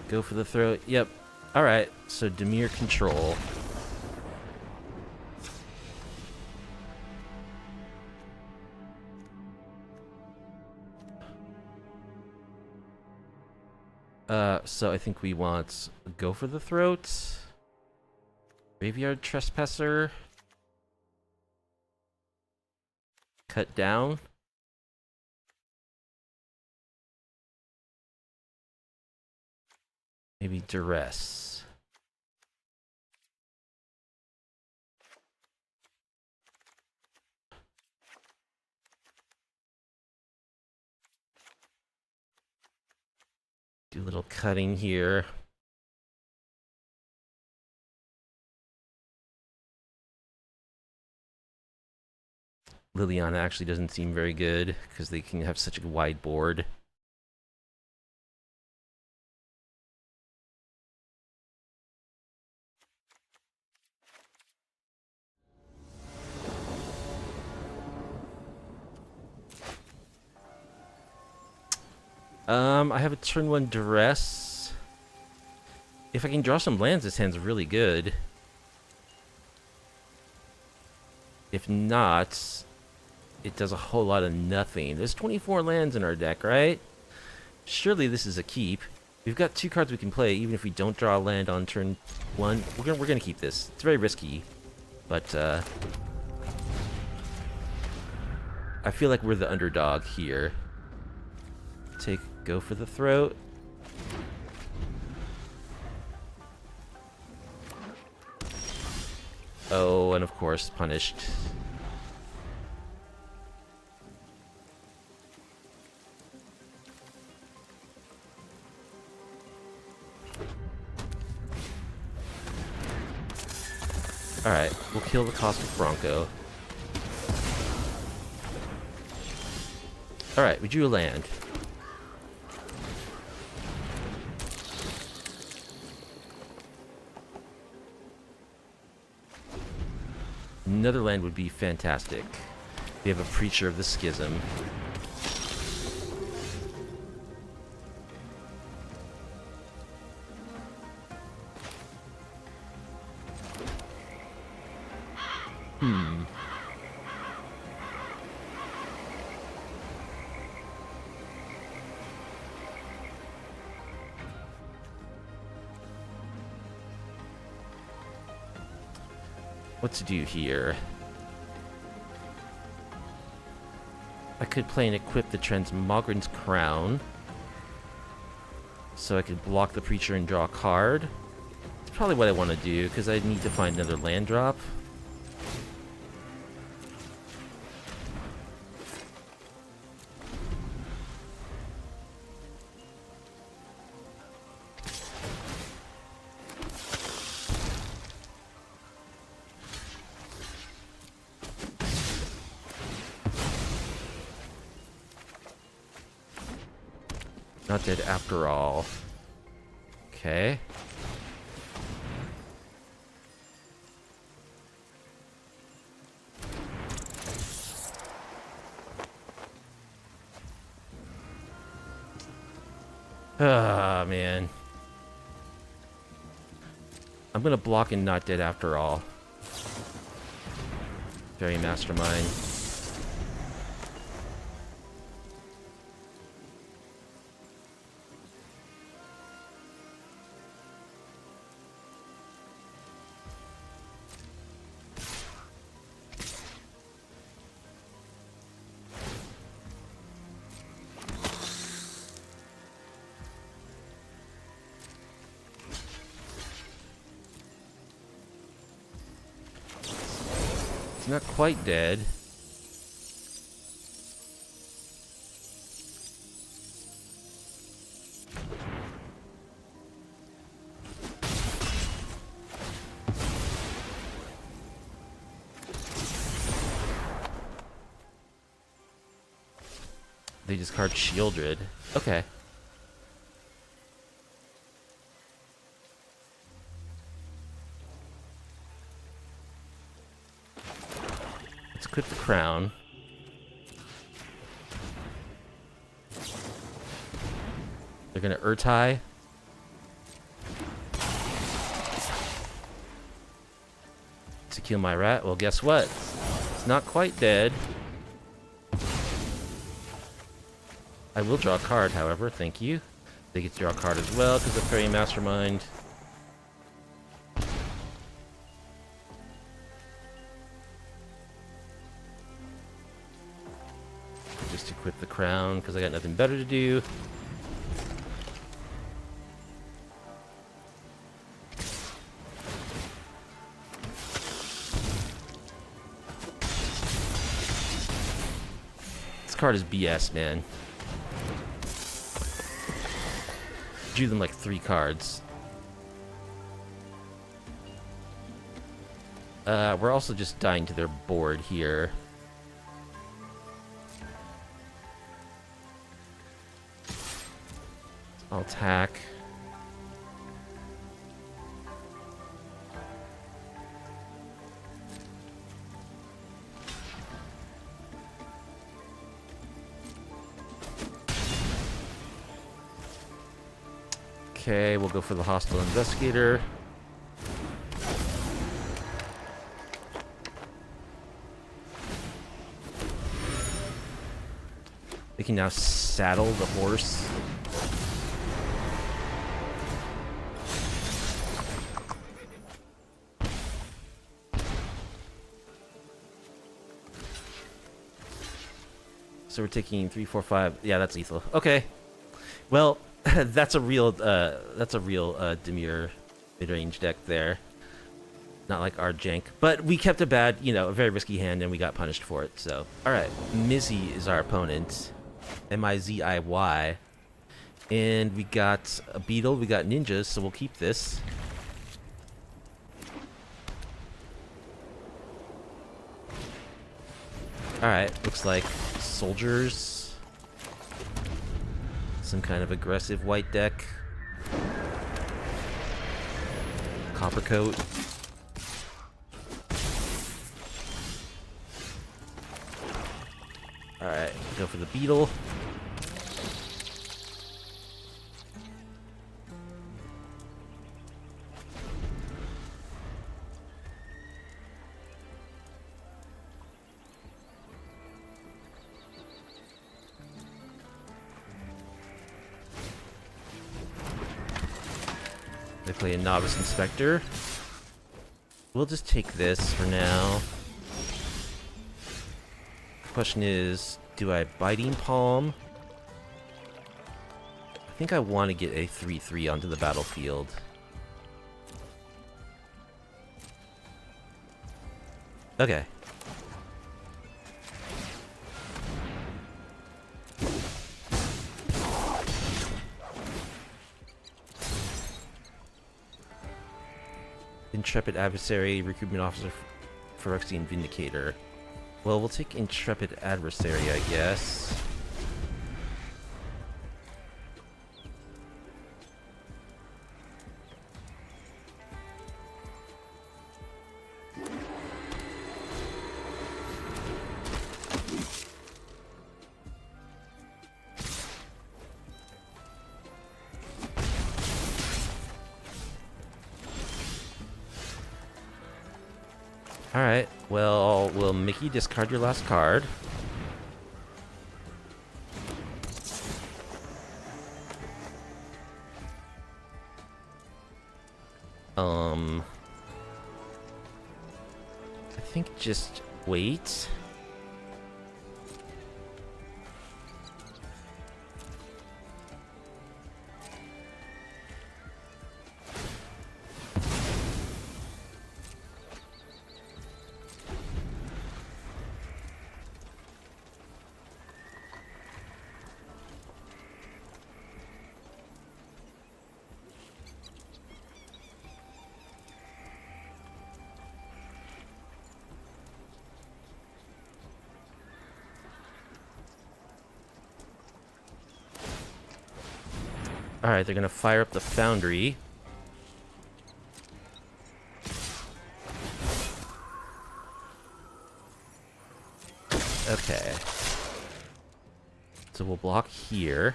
Go for the throat. Yep. Alright, so Dimir control. So I think we want Go for the Throat, Graveyard Trespasser, Cut Down, maybe Duress. Do a little cutting here. Liliana actually doesn't seem very good because they can have such a wide board. I have a turn 1 Duress. If I can draw some lands, this hand's really good. If not, it does a whole lot of nothing. There's 24 lands in our deck, right? Surely this is a keep. We've got 2 cards we can play, even if we don't draw a land on turn 1. We're gonna keep this. It's very risky, but I feel like we're the underdog here. Go for the throat. Oh, and of course, punished. Alright, we'll kill the Cosmic Bronco. Alright, we drew a land. Another land would be fantastic. We have a Preacher of the Schism. What to do here? I could play and equip the Transmogran's Crown, so I could block the Preacher and draw a card. It's probably what I want to do, because I need to find another land drop. Not dead after all. Okay. Ah, man. I'm gonna block and not dead after all. Very mastermind. It's not quite dead. They discard Shieldred. Okay. Let's equip the crown. They're gonna Urtai. To kill my rat. Well, guess what? It's not quite dead. I will draw a card, however. Thank you. They get to draw a card as well because of Fairy Mastermind. Just equip the crown because I got nothing better to do. This card is BS, man. Drew them like 3 cards. We're also just dying to their board here. I'll attack. Okay, we'll go for the hostile investigator. They can now saddle the horse. So we're taking 3, 4, 5. Yeah, that's lethal. Okay. Well, that's a real Dimir midrange deck there. Not like our jank, but we kept a bad, a very risky hand, and we got punished for it. So, all right, Mizzy is our opponent, Miziy, and we got a Beetle, we got ninjas, so we'll keep this. All right, looks like soldiers. Some kind of aggressive white deck. Copper coat. Alright, go for the Beetle. They play a Novice Inspector. We'll just take this for now. Question is, do I Biting Palm? I think I want to get a 3/3 onto the battlefield. Okay. Intrepid Adversary, Recruitment Officer, Phyrexian Vindicator. Well, we'll take Intrepid Adversary, I guess. Alright, well, will Mickey discard your last card? I think just wait. Alright, they're gonna fire up the foundry. Okay. So we'll block here.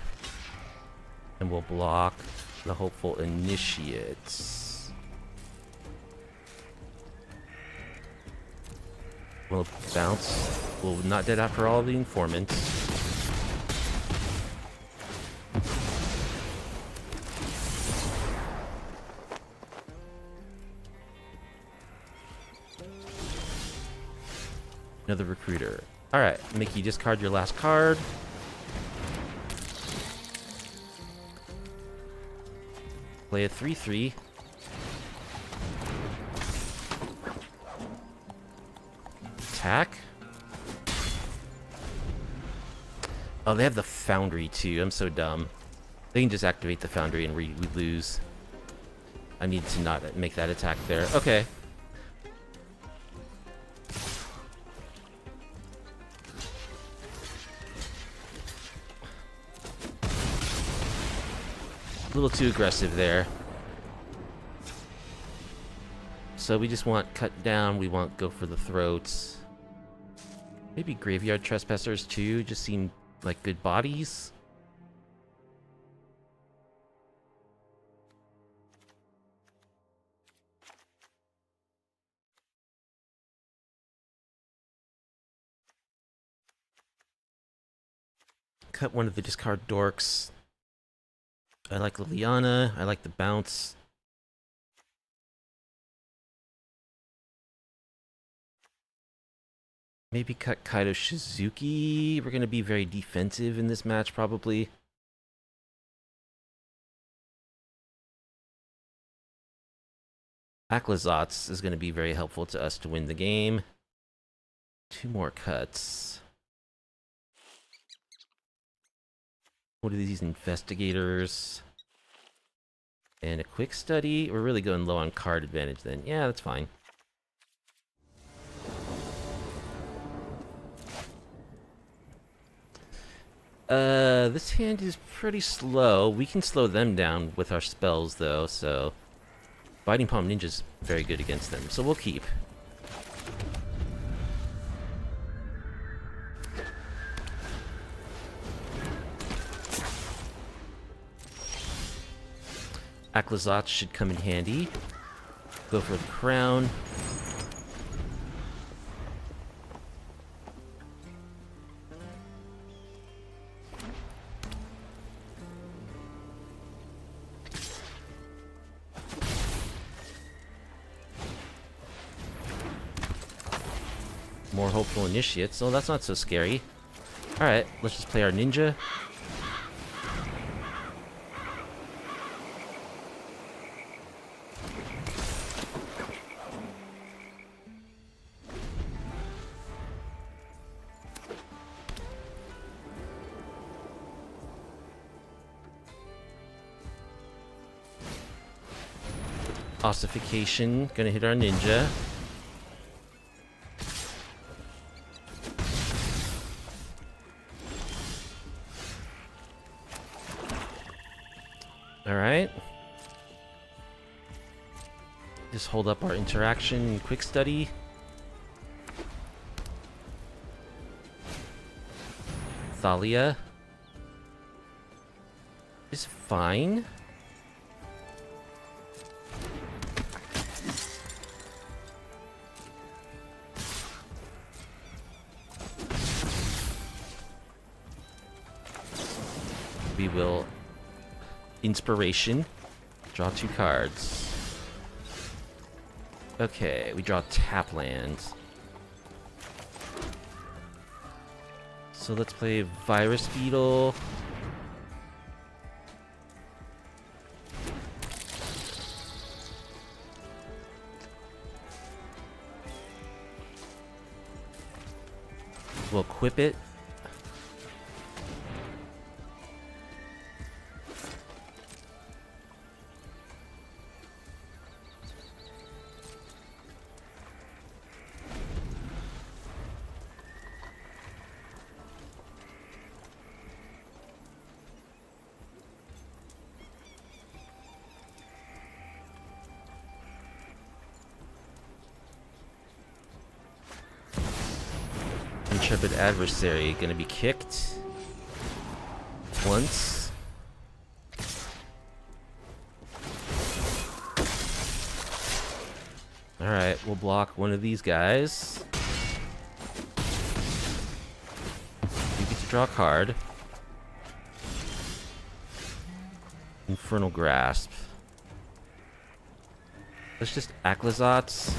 And we'll block the hopeful initiates. We'll bounce. We'll not dead after all the informants. Another recruiter. Alright, Mickey, discard your last card. Play a 3/3. Attack. Oh, they have the foundry too. I'm so dumb. They can just activate the foundry and we lose. I need to not make that attack there. Okay. A little too aggressive there. So we just want cut down, we want go for the throats. Maybe graveyard trespassers too, just seem like good bodies. Cut one of the discard dorks. I like Liliana. I like the bounce. Maybe cut Kaido Shizuki. We're going to be very defensive in this match, probably. Aclazotz is going to be very helpful to us to win the game. 2 more cuts. What are these investigators? And a quick study. We're really going low on card advantage then. Yeah, that's fine. This hand is pretty slow. We can slow them down with our spells though, so Biting Palm Ninja's very good against them, so we'll keep. Aclazotz should come in handy. Go for the crown. More hopeful initiates, so that's not so scary. Alright, let's just play our ninja. Ossification, gonna hit our ninja. Alright. Just hold up our interaction and quick study. Thalia is fine. we will inspiration, draw 2 cards. Okay, we draw tap lands. So let's play Virus Beetle. We'll equip it. Intrepid adversary gonna be kicked once. Alright, we'll block one of these guys. You get to draw a card. Infernal Grasp. Let's just Aclazotz.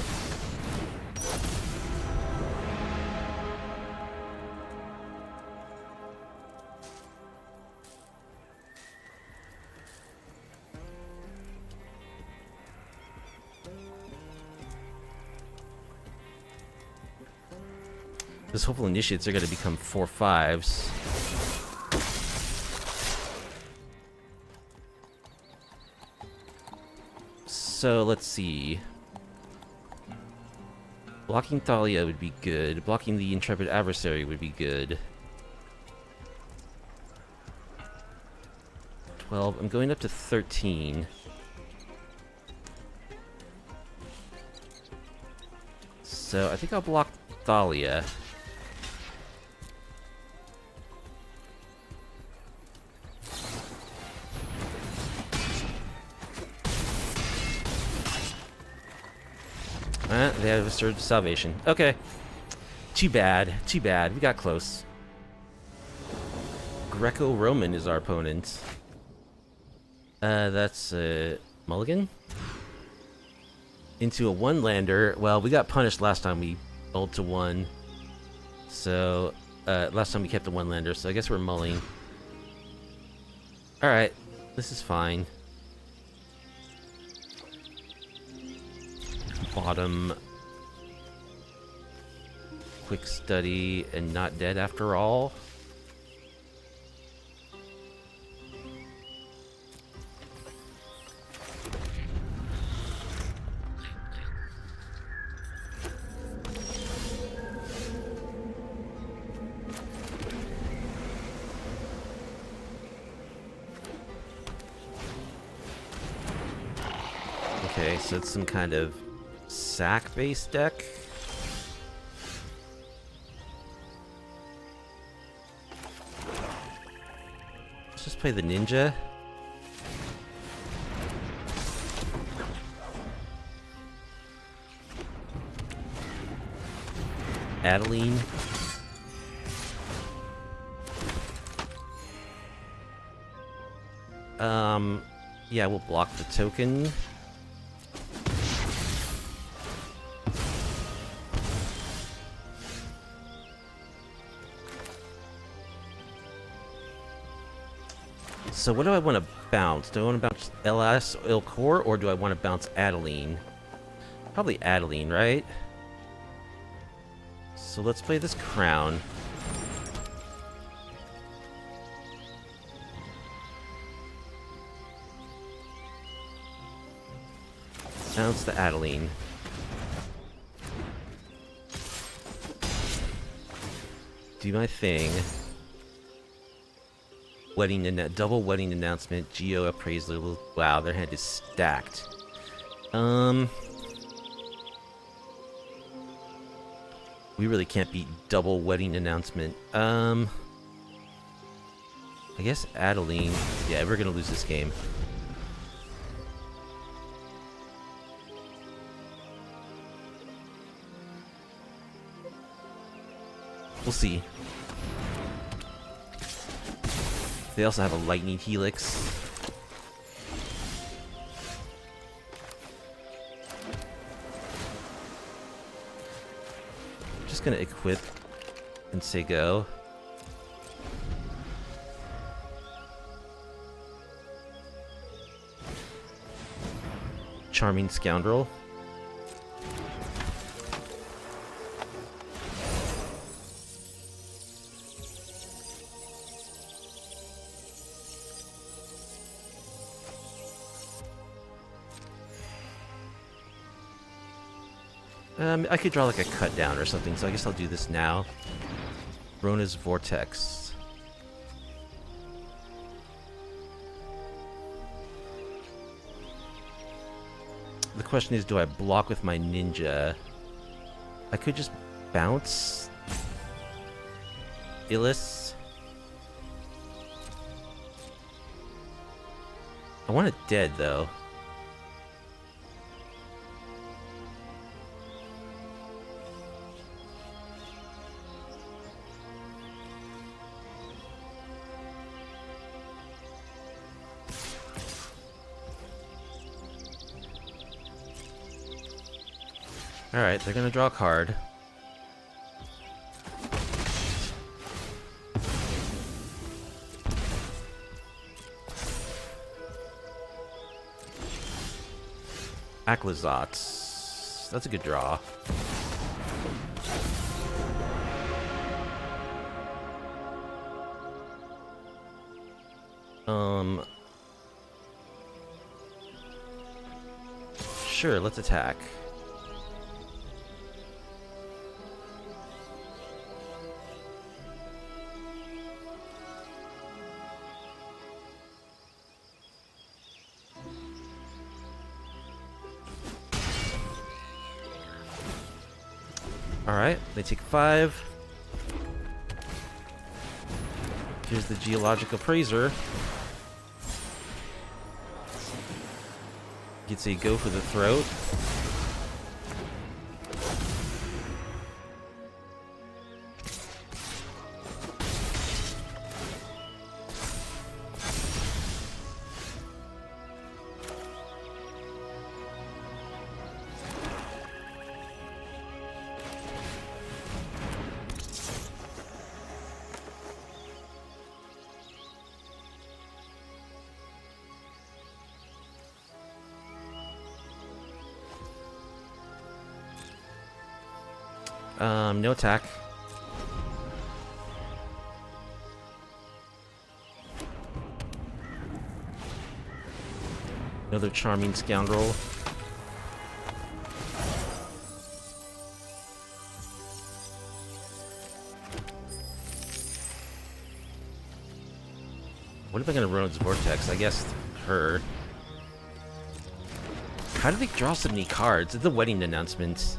Those hopeful initiates are going to become 4/5s. So let's see. Blocking Thalia would be good. Blocking the Intrepid Adversary would be good. 12. I'm going up to 13. So I think I'll block Thalia. They have a Surge of Salvation. Okay. Too bad. Too bad. We got close. Greco-Roman is our opponent. That's Mulligan? Into a 1-lander. Well, we got punished last time we rolled to 1. So, last time we kept the 1-lander, so I guess we're mulling. Alright. This is fine. Bottom. Quick study and not dead after all. Okay, so it's some kind of sack-based deck. Let's just play the ninja. Adeline. Yeah, we'll block the token. So what do I want to bounce? Do I want to bounce LS Ilcor, or do I want to bounce Adeline? Probably Adeline, right? So let's play this crown. Bounce the Adeline. Do my thing. Double wedding announcement, Geo appraisal. Wow, their hand is stacked. We really can't beat double wedding announcement. I guess Adeline. Yeah, we're gonna lose this game. We'll see. They also have a lightning helix. Just gonna equip and say go. Charming scoundrel. I could draw like a cut down or something, so I guess I'll do this now. Rona's Vortex. The question is, do I block with my ninja? I could just bounce. Illis. I want it dead, though. Alright, they're gonna draw a card. Aclazotz. That's a good draw. Sure, let's attack. Alright, they take 5. Here's the Geologic Appraiser. Gets a go for the throat. No attack. Another charming scoundrel. What if I'm gonna run its Vortex? I guess her. How do they draw so many cards? It's the wedding announcement.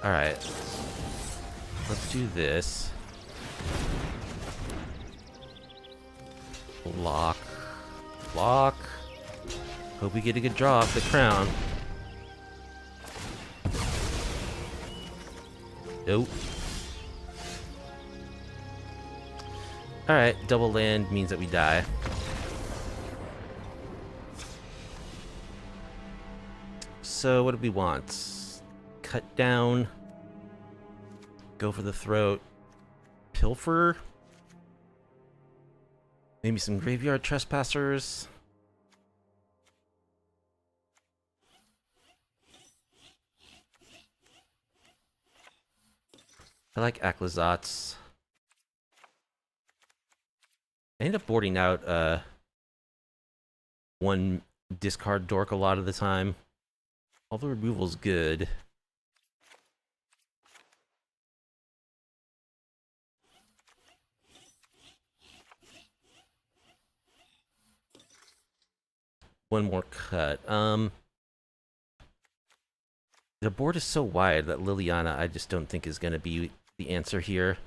Alright. Let's do this. Block. Block. Hope we get a good draw off the crown. Nope. Alright, double land means that we die. So, what do we want? Cut down. Go for the throat. Pilfer. Maybe some graveyard trespassers. I like Aclazotz. I end up boarding out one discard dork a lot of the time. All the removal's good. one more cut. The board is so wide that Liliana I just don't think is going to be the answer here.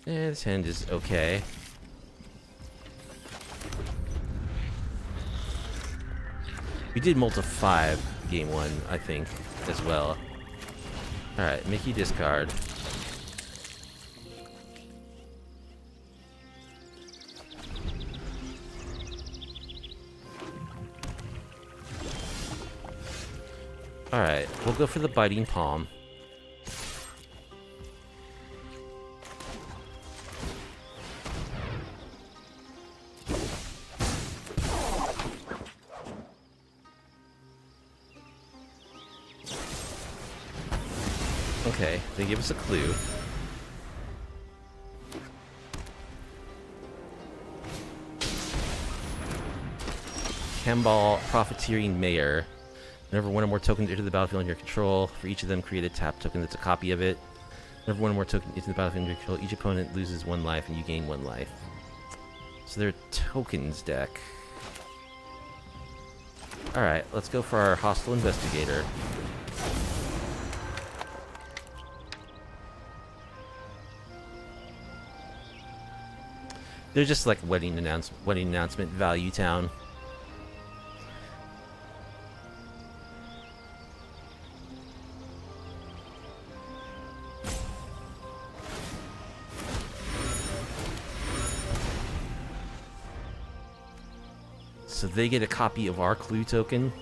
Yeah, this hand is okay. We did multi 5 game 1, I think, as well. Alright, Mickey discard. Alright, we'll go for the biting palm. Okay, they give us a clue. Camball, Profiteering Mayor. Whenever one or more tokens enter the battlefield under your control, for each of them create a tap token that's a copy of it. Whenever one or more tokens enter the battlefield under your control, each opponent loses 1 life and you gain 1 life. So they're tokens deck. Alright, let's go for our hostile Investigator. They're just like wedding announcement value town. So they get a copy of our clue token.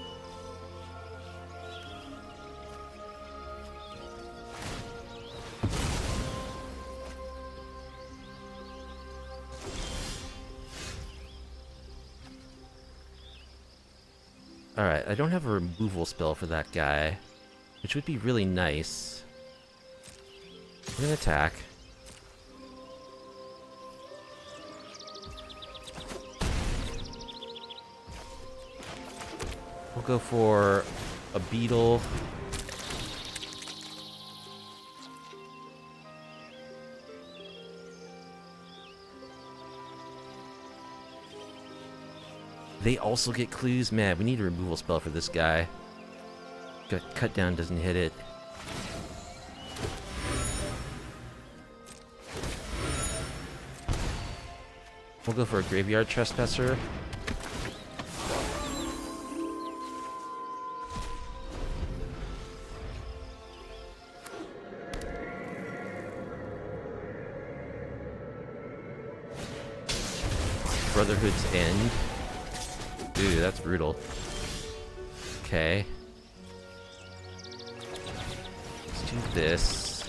Alright, I don't have a removal spell for that guy, which would be really nice. We're gonna attack. We'll go for a beetle. They also get clues? Man, we need a removal spell for this guy. Cut down doesn't hit it. We'll go for a Graveyard Trespasser. Brotherhood's End. Ooh, that's brutal. Okay. Let's do this.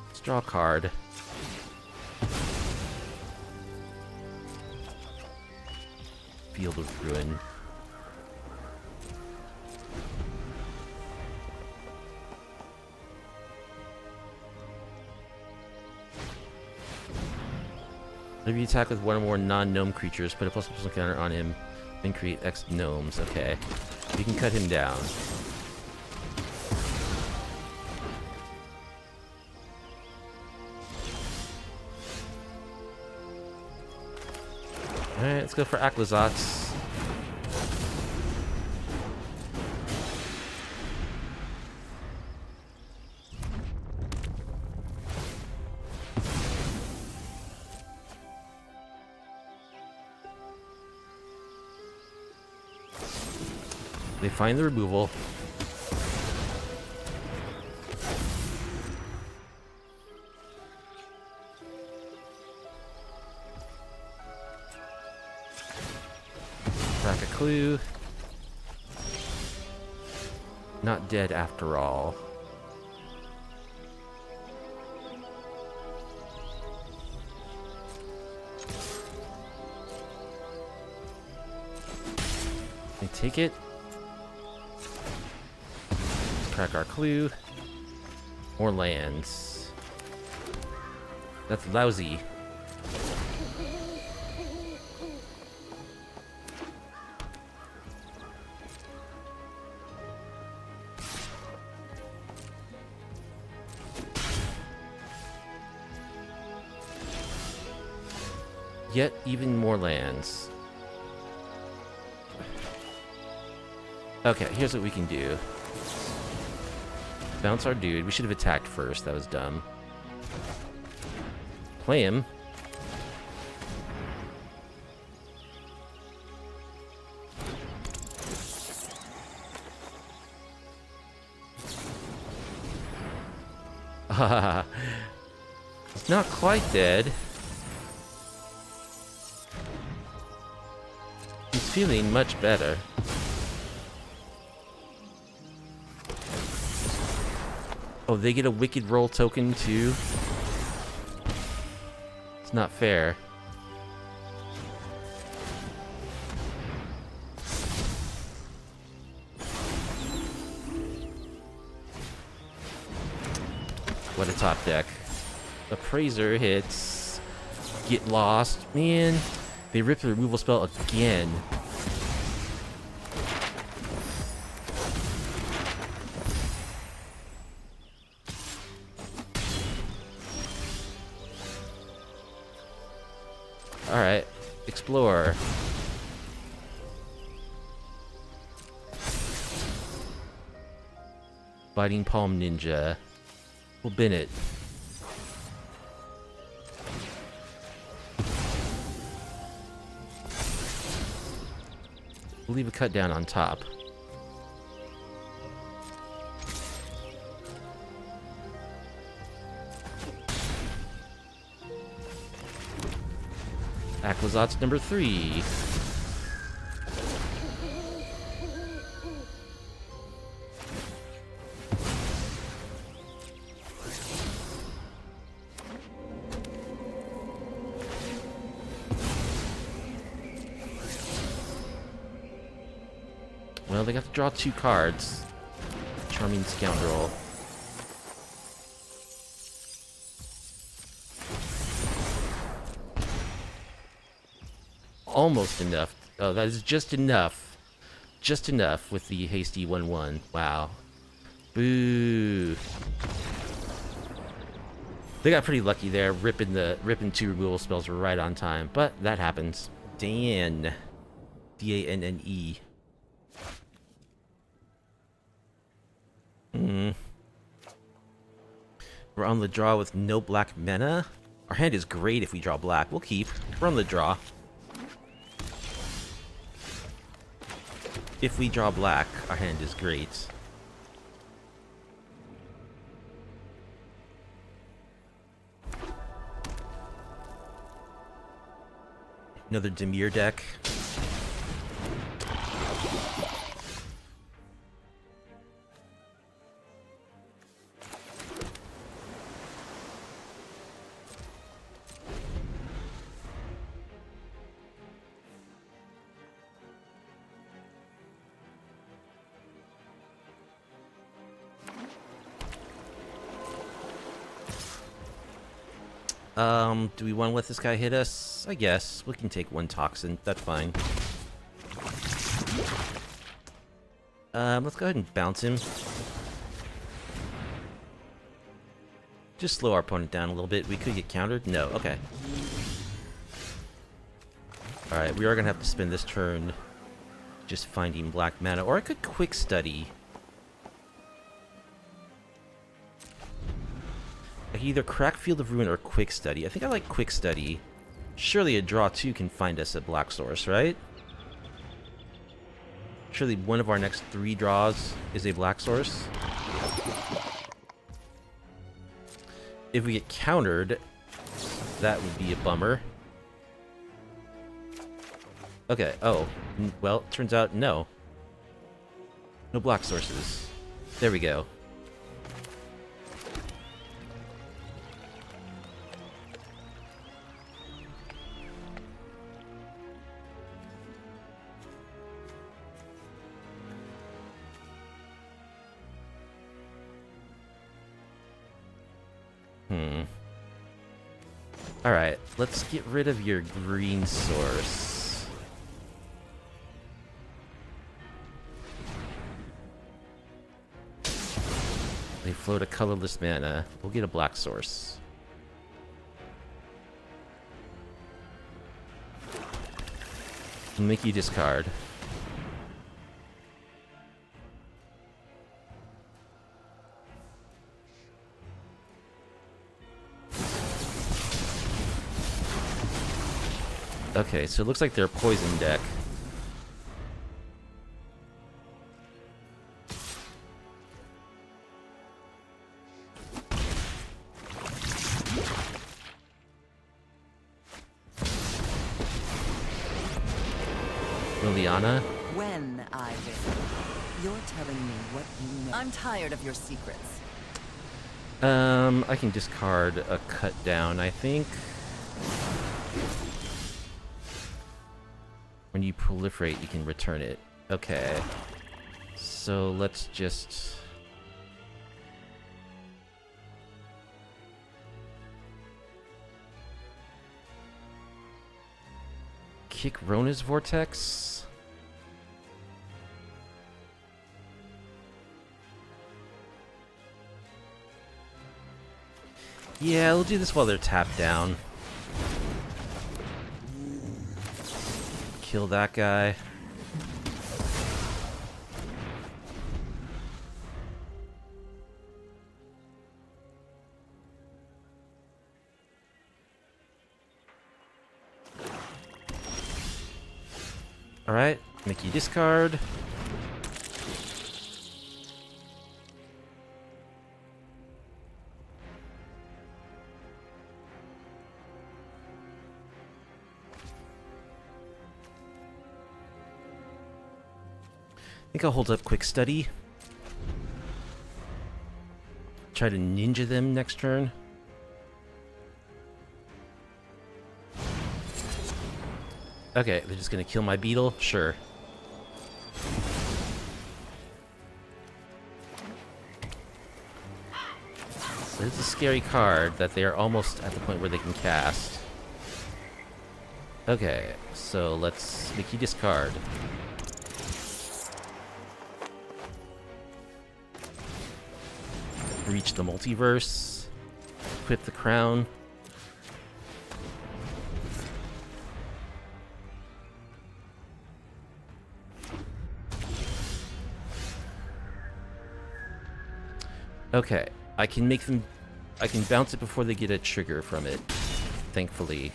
Let's draw a card. Field of Ruin. Whenever you attack with one or more non-gnome creatures, put a +1/+1 counter on him, then create X gnomes. Okay. We can cut him down. Alright, let's go for Aclazotz. They find the removal. Crack a clue. Not dead after all. They take it. Crack our clue. More lands. That's lousy. Yet even more lands. Okay, here's what we can do. Bounce our dude. We should have attacked first. That was dumb. Play him. It's not quite dead. He's feeling much better. Oh, they get a wicked roll token too? It's not fair. What a top deck. Appraiser hits. Get lost. Man, they rip the removal spell again. Alright, explore. Biting Palm Ninja. We'll bin it. We'll leave a cut down on top. Aclazotz number 3. Well, they got to draw 2 cards. Charming Scoundrel. Almost enough. Oh, that is just enough. Just enough with the hasty 1/1. Wow. Boo. They got pretty lucky there, ripping 2 removal spells right on time, but that happens. Dan. D-A-N-N-E. We're on the draw with no black mana. Our hand is great if we draw black. We'll keep. We're on the draw. If we draw black, our hand is great. Another Dimir deck. Do we want to let this guy hit us? I guess. We can take 1 toxin. That's fine. Let's go ahead and bounce him. Just slow our opponent down a little bit. We could get countered. No. Okay. Alright, we are going to have to spend this turn just finding black mana. Or I could quick study. I can either crack Field of Ruin or quick study. I think I like quick study. Surely a draw 2 can find us a black source, right? Surely one of our next 3 draws is a black source. If we get countered, that would be a bummer. Okay, oh. Well, turns out no. No black sources. There we go. Alright, let's get rid of your green source. They float a colorless mana. We'll get a black source. Make you discard. Okay, so it looks like they're a poison deck. Liliana? When I win, you're telling me what you know. I'm tired of your secrets. I can discard a cut down, I think. When you proliferate, you can return it. Okay. So let's just... kick Rona's Vortex? Yeah, we'll do this while they're tapped down. Kill that guy. Alright, make you discard. I think I'll hold up Quick Study. Try to ninja them next turn. Okay, they're just gonna kill my beetle? Sure. So it's a scary card that they are almost at the point where they can cast. Okay, so let's make you discard. Reach the multiverse. Equip the crown. Okay, I can make them... I can bounce it before they get a trigger from it, thankfully.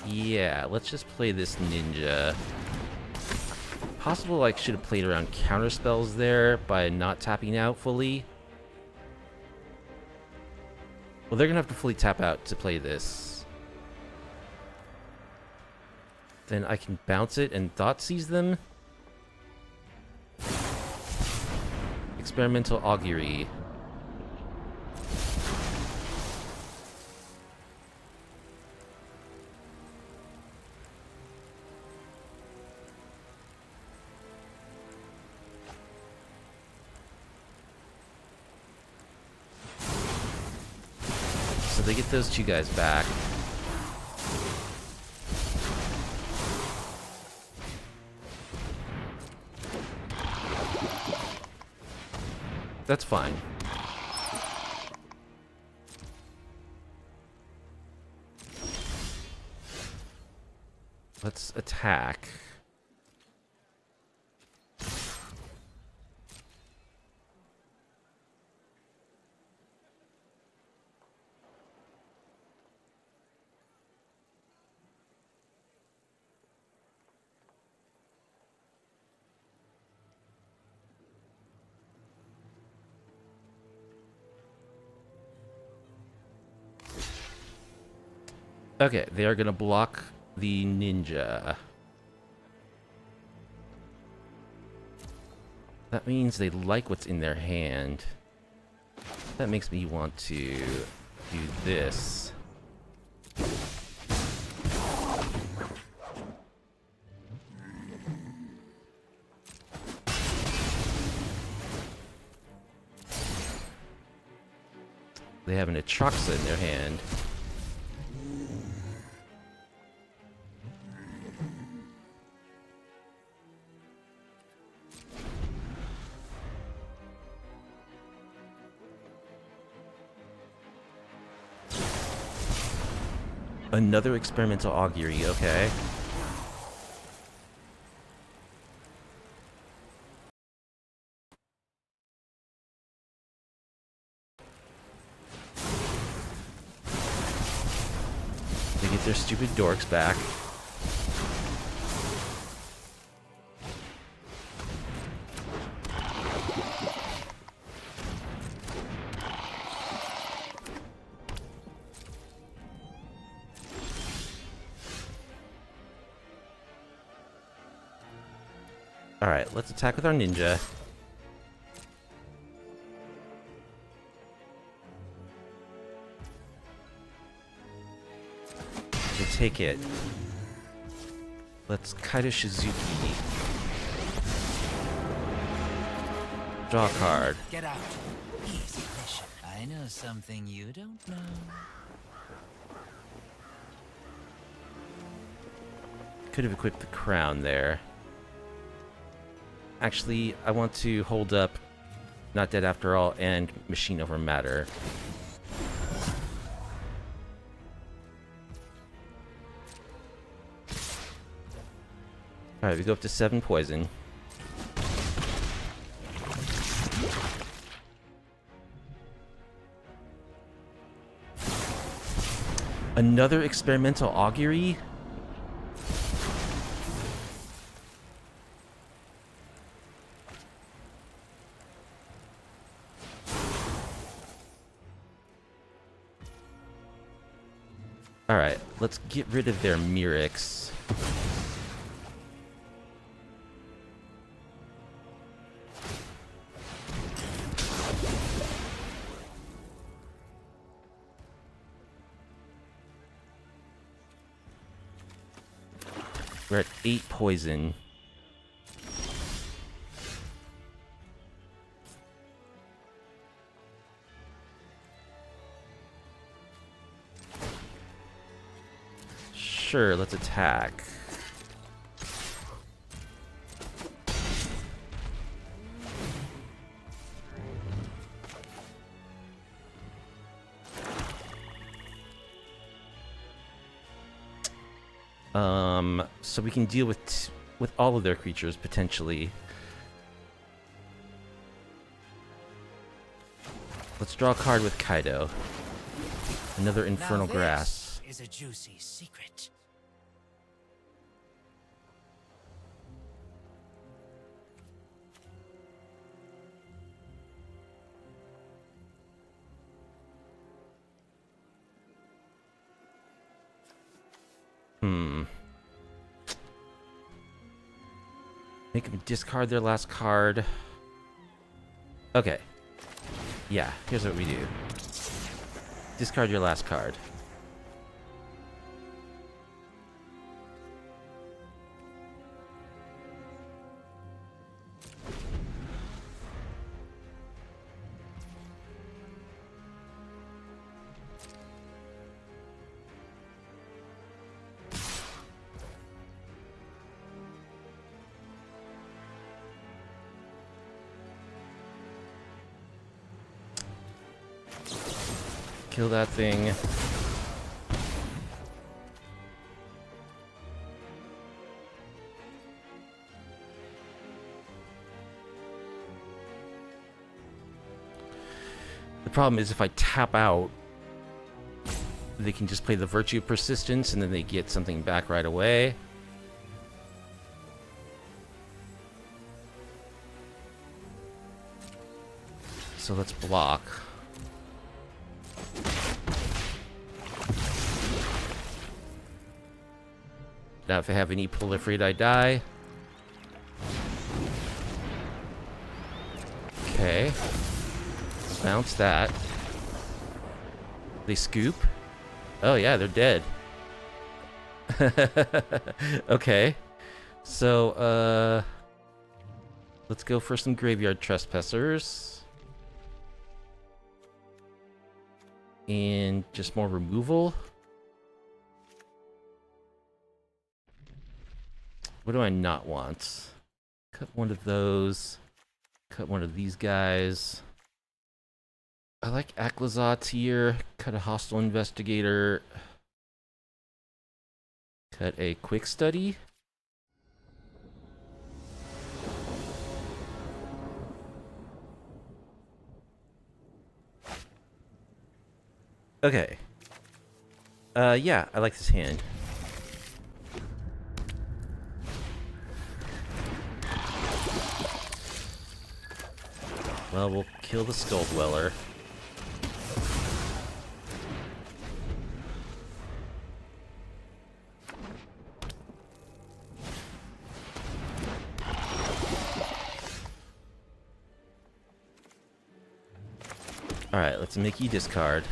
Yeah, let's just play this ninja. Possible I should have played around counter spells there by not tapping out fully. Well, they're gonna have to fully tap out to play this. Then I can bounce it and Thoughtseize them. Experimental augury. So they get those two guys back. That's fine. Let's attack. Okay, they are gonna block the ninja. That means they like what's in their hand. That makes me want to do this. They have an Atraxa in their hand. Another experimental augury, okay. They get their stupid dorks back. Alright, let's attack with our ninja. They take it. Let's Kaido Shizuki. Draw a card. Get out. Easy mission. I know something you don't know. Could have equipped the crown there. Actually, I want to hold up Not Dead After All and Machine Over Matter. Alright, we go up to 7 poison. Another experimental augury? Alright, let's get rid of their Mirix. We're at 8 poison. Sure, let's attack. So we can deal with all of their creatures potentially. Let's draw a card with Kaido. Another Infernal Now Grass. this is a juicy secret. Make them discard their last card. Okay. Yeah, here's what we do. Discard your last card. Kill that thing. The problem is if I tap out, they can just play the Virtue of Persistence and then they get something back right away. So let's block. Now if I have any proliferate, I die. Okay. Bounce that. They scoop. Oh yeah, they're dead. Okay. So, let's go for some Graveyard Trespassers. And just more removal. What do I not want? Cut one of those. Cut one of these guys. I like Aclazotz here. Cut a hostile investigator. Cut a quick study. Okay. Yeah, I like this hand. Well, we'll kill the Skull Dweller. Alright, let's make you discard.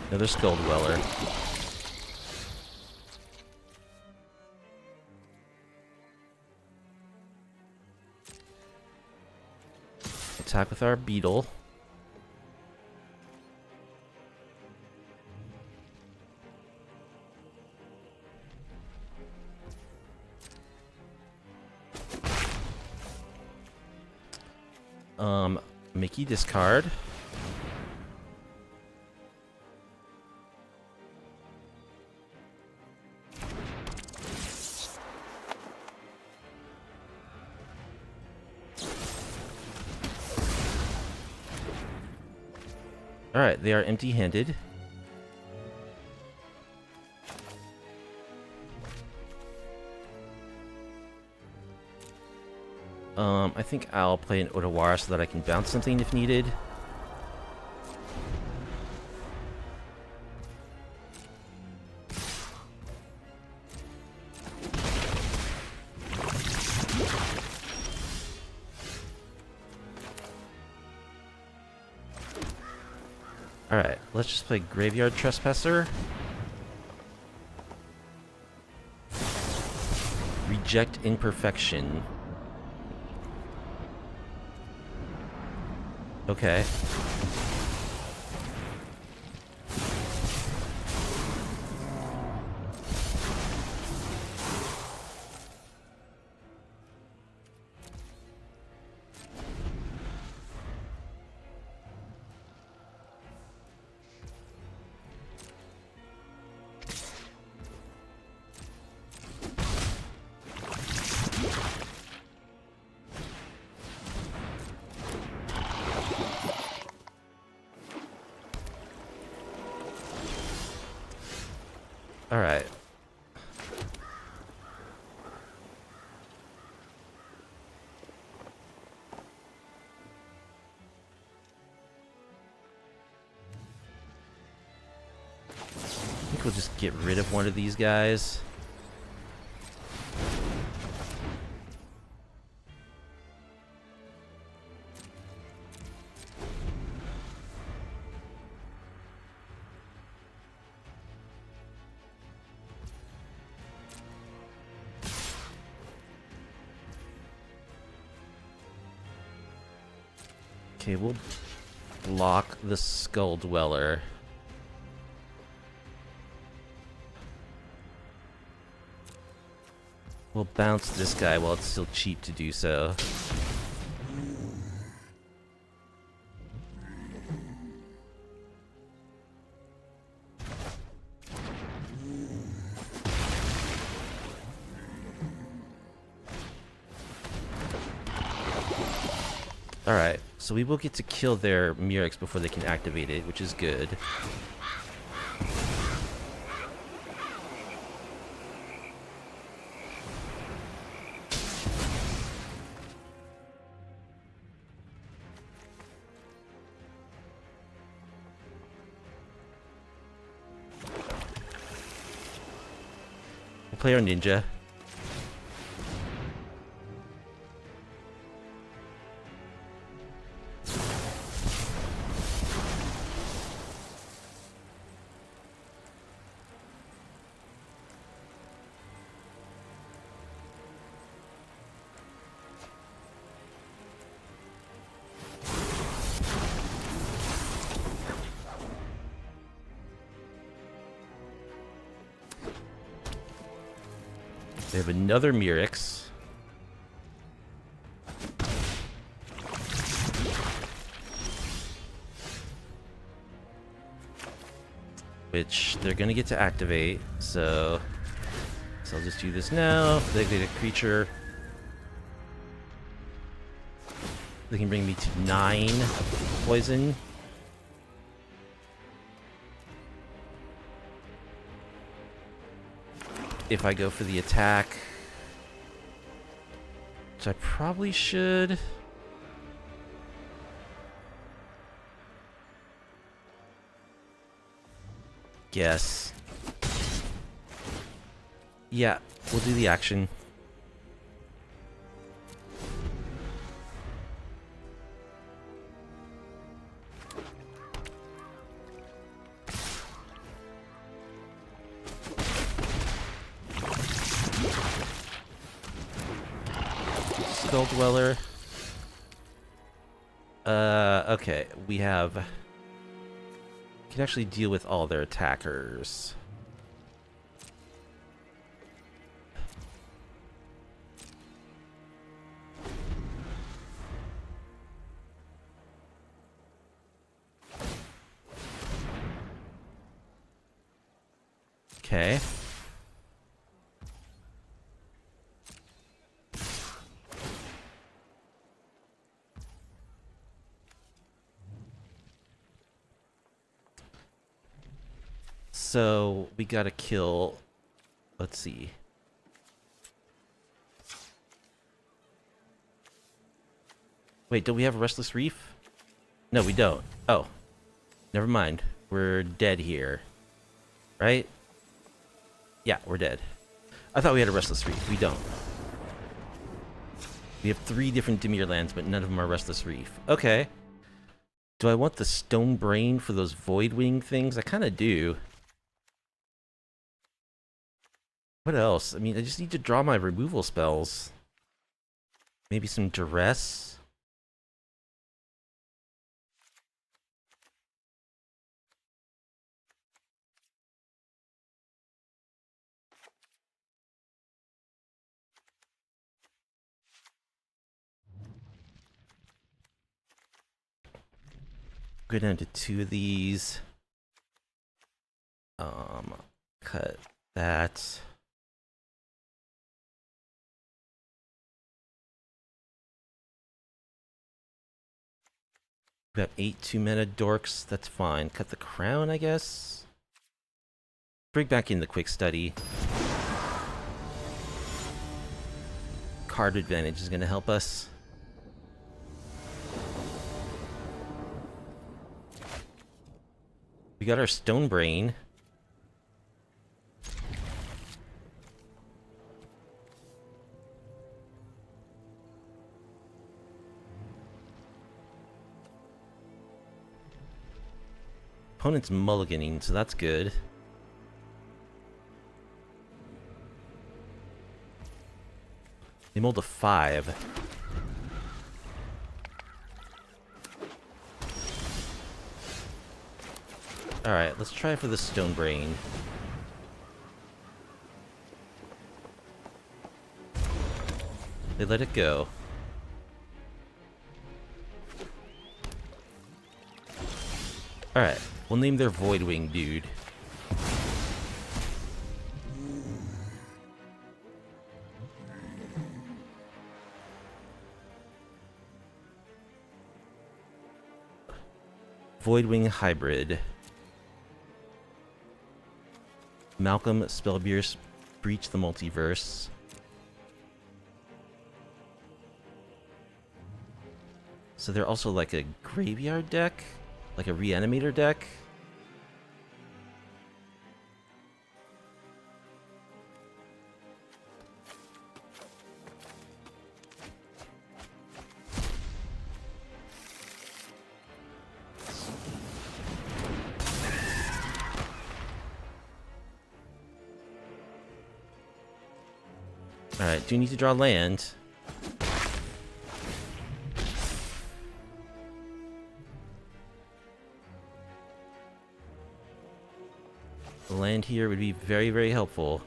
Another Skull Dweller. Attack with our Beetle. Mickey discard. Alright, they are empty-handed. I think I'll play an Otawara so that I can bounce something if needed. Alright, let's just play Graveyard Trespasser. Reject Imperfection. Okay. Alright. I think we'll just get rid of one of these guys. Okay, we'll block the Skull Dweller. We'll bounce this guy while it's still cheap to do so. Alright, so we will get to kill their Murex before they can activate it, which is good. We'll play our ninja. They have another Mirix. Which they're gonna get to activate, so I'll just do this now. They get a creature. They can bring me to 9 poison. If I go for the attack, which I probably should. Guess. Yeah, we'll do the action. Skull Dweller. Okay, we have... Can actually deal with all their attackers. Okay. So we gotta kill. Let's see. Wait, do we have a Restless Reef? No, we don't. Oh, never mind. We're dead here, right? Yeah, we're dead. I thought we had a Restless Reef. We don't. We have 3 different Dimir lands, but none of them are Restless Reef. Okay. Do I want the Stone Brain for those Void Wing things? I kind of do. What else? I mean, I just need to draw my removal spells. Maybe some Duress. Go down to 2 of these. Cut that. We got 8 2-mana dorks. That's fine. Cut the crown, I guess. Bring back in the quick study. Card advantage is going to help us. We got our Stone Brain. Opponent's mulliganing, so that's good. They mulled a 5. Alright, let's try for the Stone Brain. They let it go. Alright, we'll name their Voidwing dude. Voidwing Hybrid. Malcolm Spellbierce, Breach the Multiverse. So they're also like a graveyard deck? Like a reanimator deck? Alright, do need to draw land. The land here would be very, very helpful.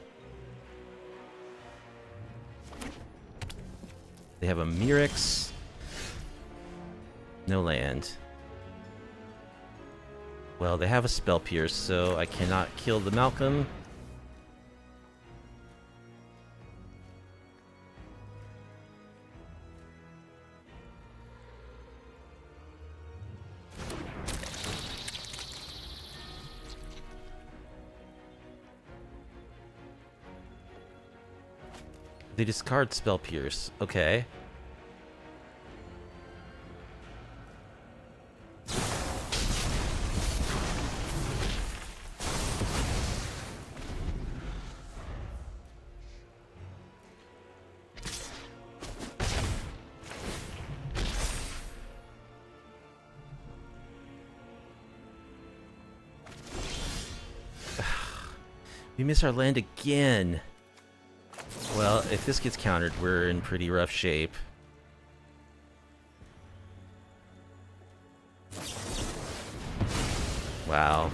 They have a Mirix. No land. Well, they have a Spell Pierce, so I cannot kill the Malcolm. They discard Spell Pierce. Okay. We miss our land again. Well, if this gets countered, we're in pretty rough shape. Wow.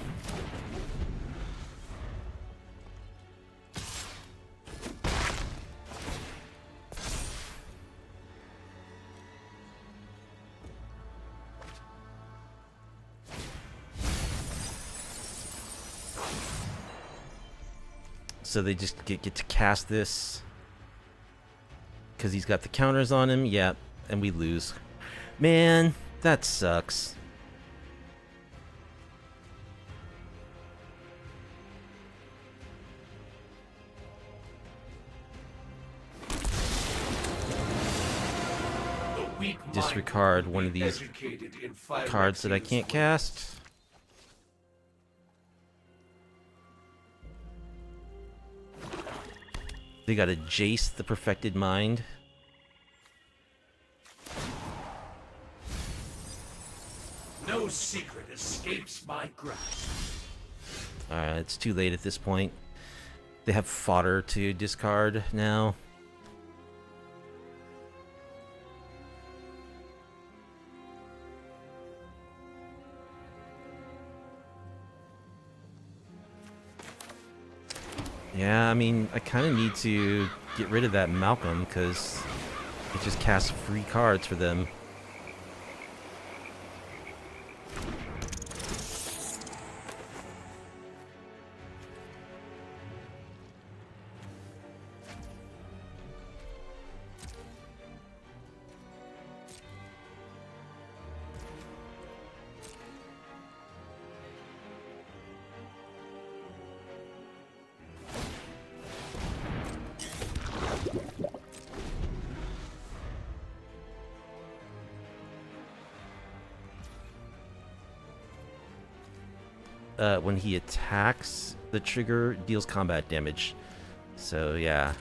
So they just get to cast this because he's got the counters on him. Yep, and we lose. Man, that sucks. Disregard one of these cards that I can't cast. They got a Jace, the Perfected Mind. No secret escapes my grasp. Alright, it's too late at this point. They have fodder to discard now. Yeah, I mean, I kind of need to get rid of that Malcolm because it just casts free cards for them. When he attacks, the trigger deals combat damage. So, yeah.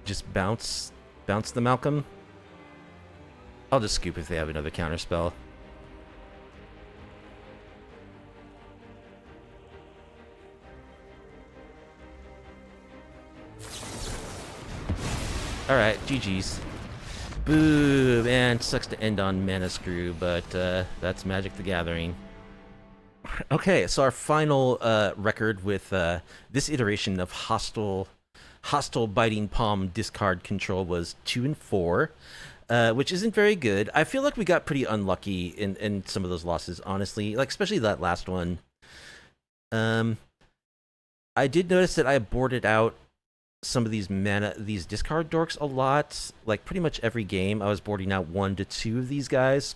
Just bounce the Malcolm. I'll just scoop if they have another counter spell. Alright, GG's. Boo! Man, sucks to end on Mana Screw, but that's Magic the Gathering. Okay, so our final record with this iteration of hostile biting palm discard control was 2 and 4, which isn't very good. I feel like we got pretty unlucky in some of those losses, honestly. Like especially that last one. I did notice that I boarded out some of these discard dorks a lot. Like pretty much every game I was boarding out 1 to 2 of these guys,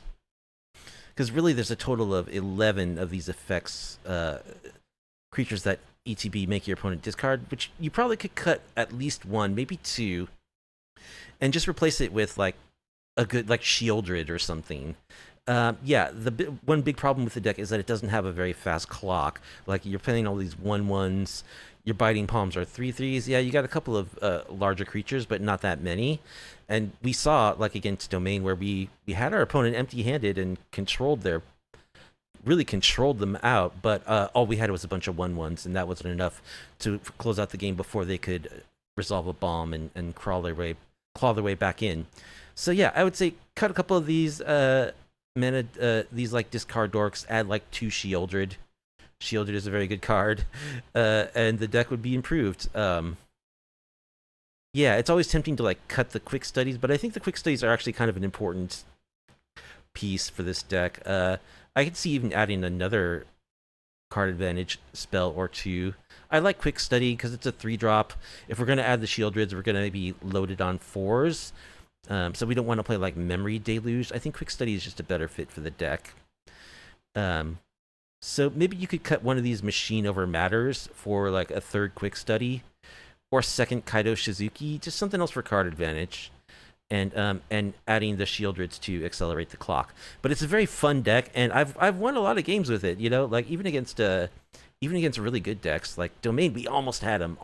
because really there's a total of 11 of these effects, creatures that ETB make your opponent discard, which you probably could cut at least 1, maybe 2, and just replace it with like a good like Shieldred or something. Yeah, one big problem with the deck is that it doesn't have a very fast clock. Like you're playing all these 1/1s. Your biting palms are 3/3s. Yeah, you got a couple of larger creatures, but not that many. And we saw, like against Domain, where we had our opponent empty-handed and really controlled them out. But all we had was a bunch of 1/1s, and that wasn't enough to close out the game before they could resolve a bomb and claw their way back in. So yeah, I would say cut a couple of these mana, these like discard dorks, add like 2 Shieldred. Shieldred is a very good card, and the deck would be improved. Yeah, it's always tempting to like cut the quick studies, but I think the quick studies are actually kind of an important piece for this deck. I could see even adding another card advantage spell or 2. I like quick study because it's a 3-drop. If we're going to add the Shieldreds, we're going to be loaded on 4s. So we don't want to play like Memory Deluge. I think quick study is just a better fit for the deck. So maybe you could cut one of these machine over matters for like a 3rd quick study, or 2nd Kaido Shizuki, just something else for card advantage, and adding the Shieldreds to accelerate the clock. But it's a very fun deck, and I've won a lot of games with it. You know, like even against really good decks like Domain, we almost had him.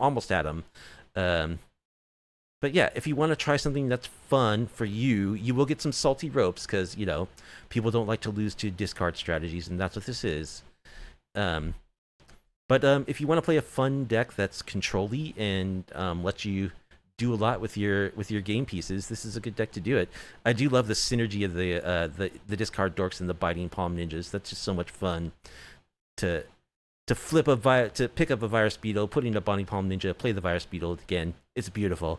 But yeah, if you want to try something that's fun for you, you will get some salty ropes because, you know, people don't like to lose to discard strategies, and that's what this is. But if you want to play a fun deck that's control-y and lets you do a lot with your game pieces, this is a good deck to do it. I do love the synergy of the discard dorks and the biting palm ninjas. That's just so much fun to pick up a Virus Beetle, put in a Bonnie Palm Ninja, play the Virus Beetle again. It's beautiful.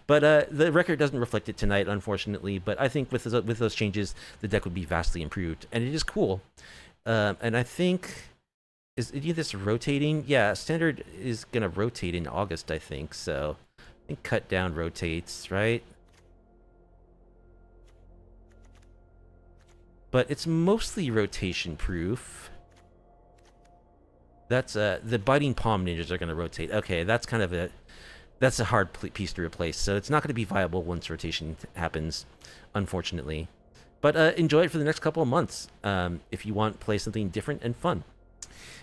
But the record doesn't reflect it tonight, unfortunately. But I think with those changes, the deck would be vastly improved, and it is cool. And I think, is any of this rotating? Yeah, Standard is gonna rotate in August, I think. So I think Cut Down rotates, right? But it's mostly rotation proof. That's the Biting Palm Ninjas are gonna rotate. Okay, that's kind of that's a hard piece to replace, so it's not going to be viable once rotation happens, unfortunately. But enjoy it for the next couple of months if you want to play something different and fun.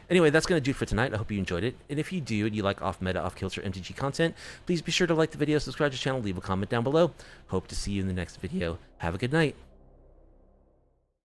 Anyway, that's going to do it for tonight. I hope you enjoyed it. And if you do and you like off-meta, off-kilter MTG content, please be sure to like the video, subscribe to the channel, leave a comment down below. Hope to see you in the next video. Have a good night.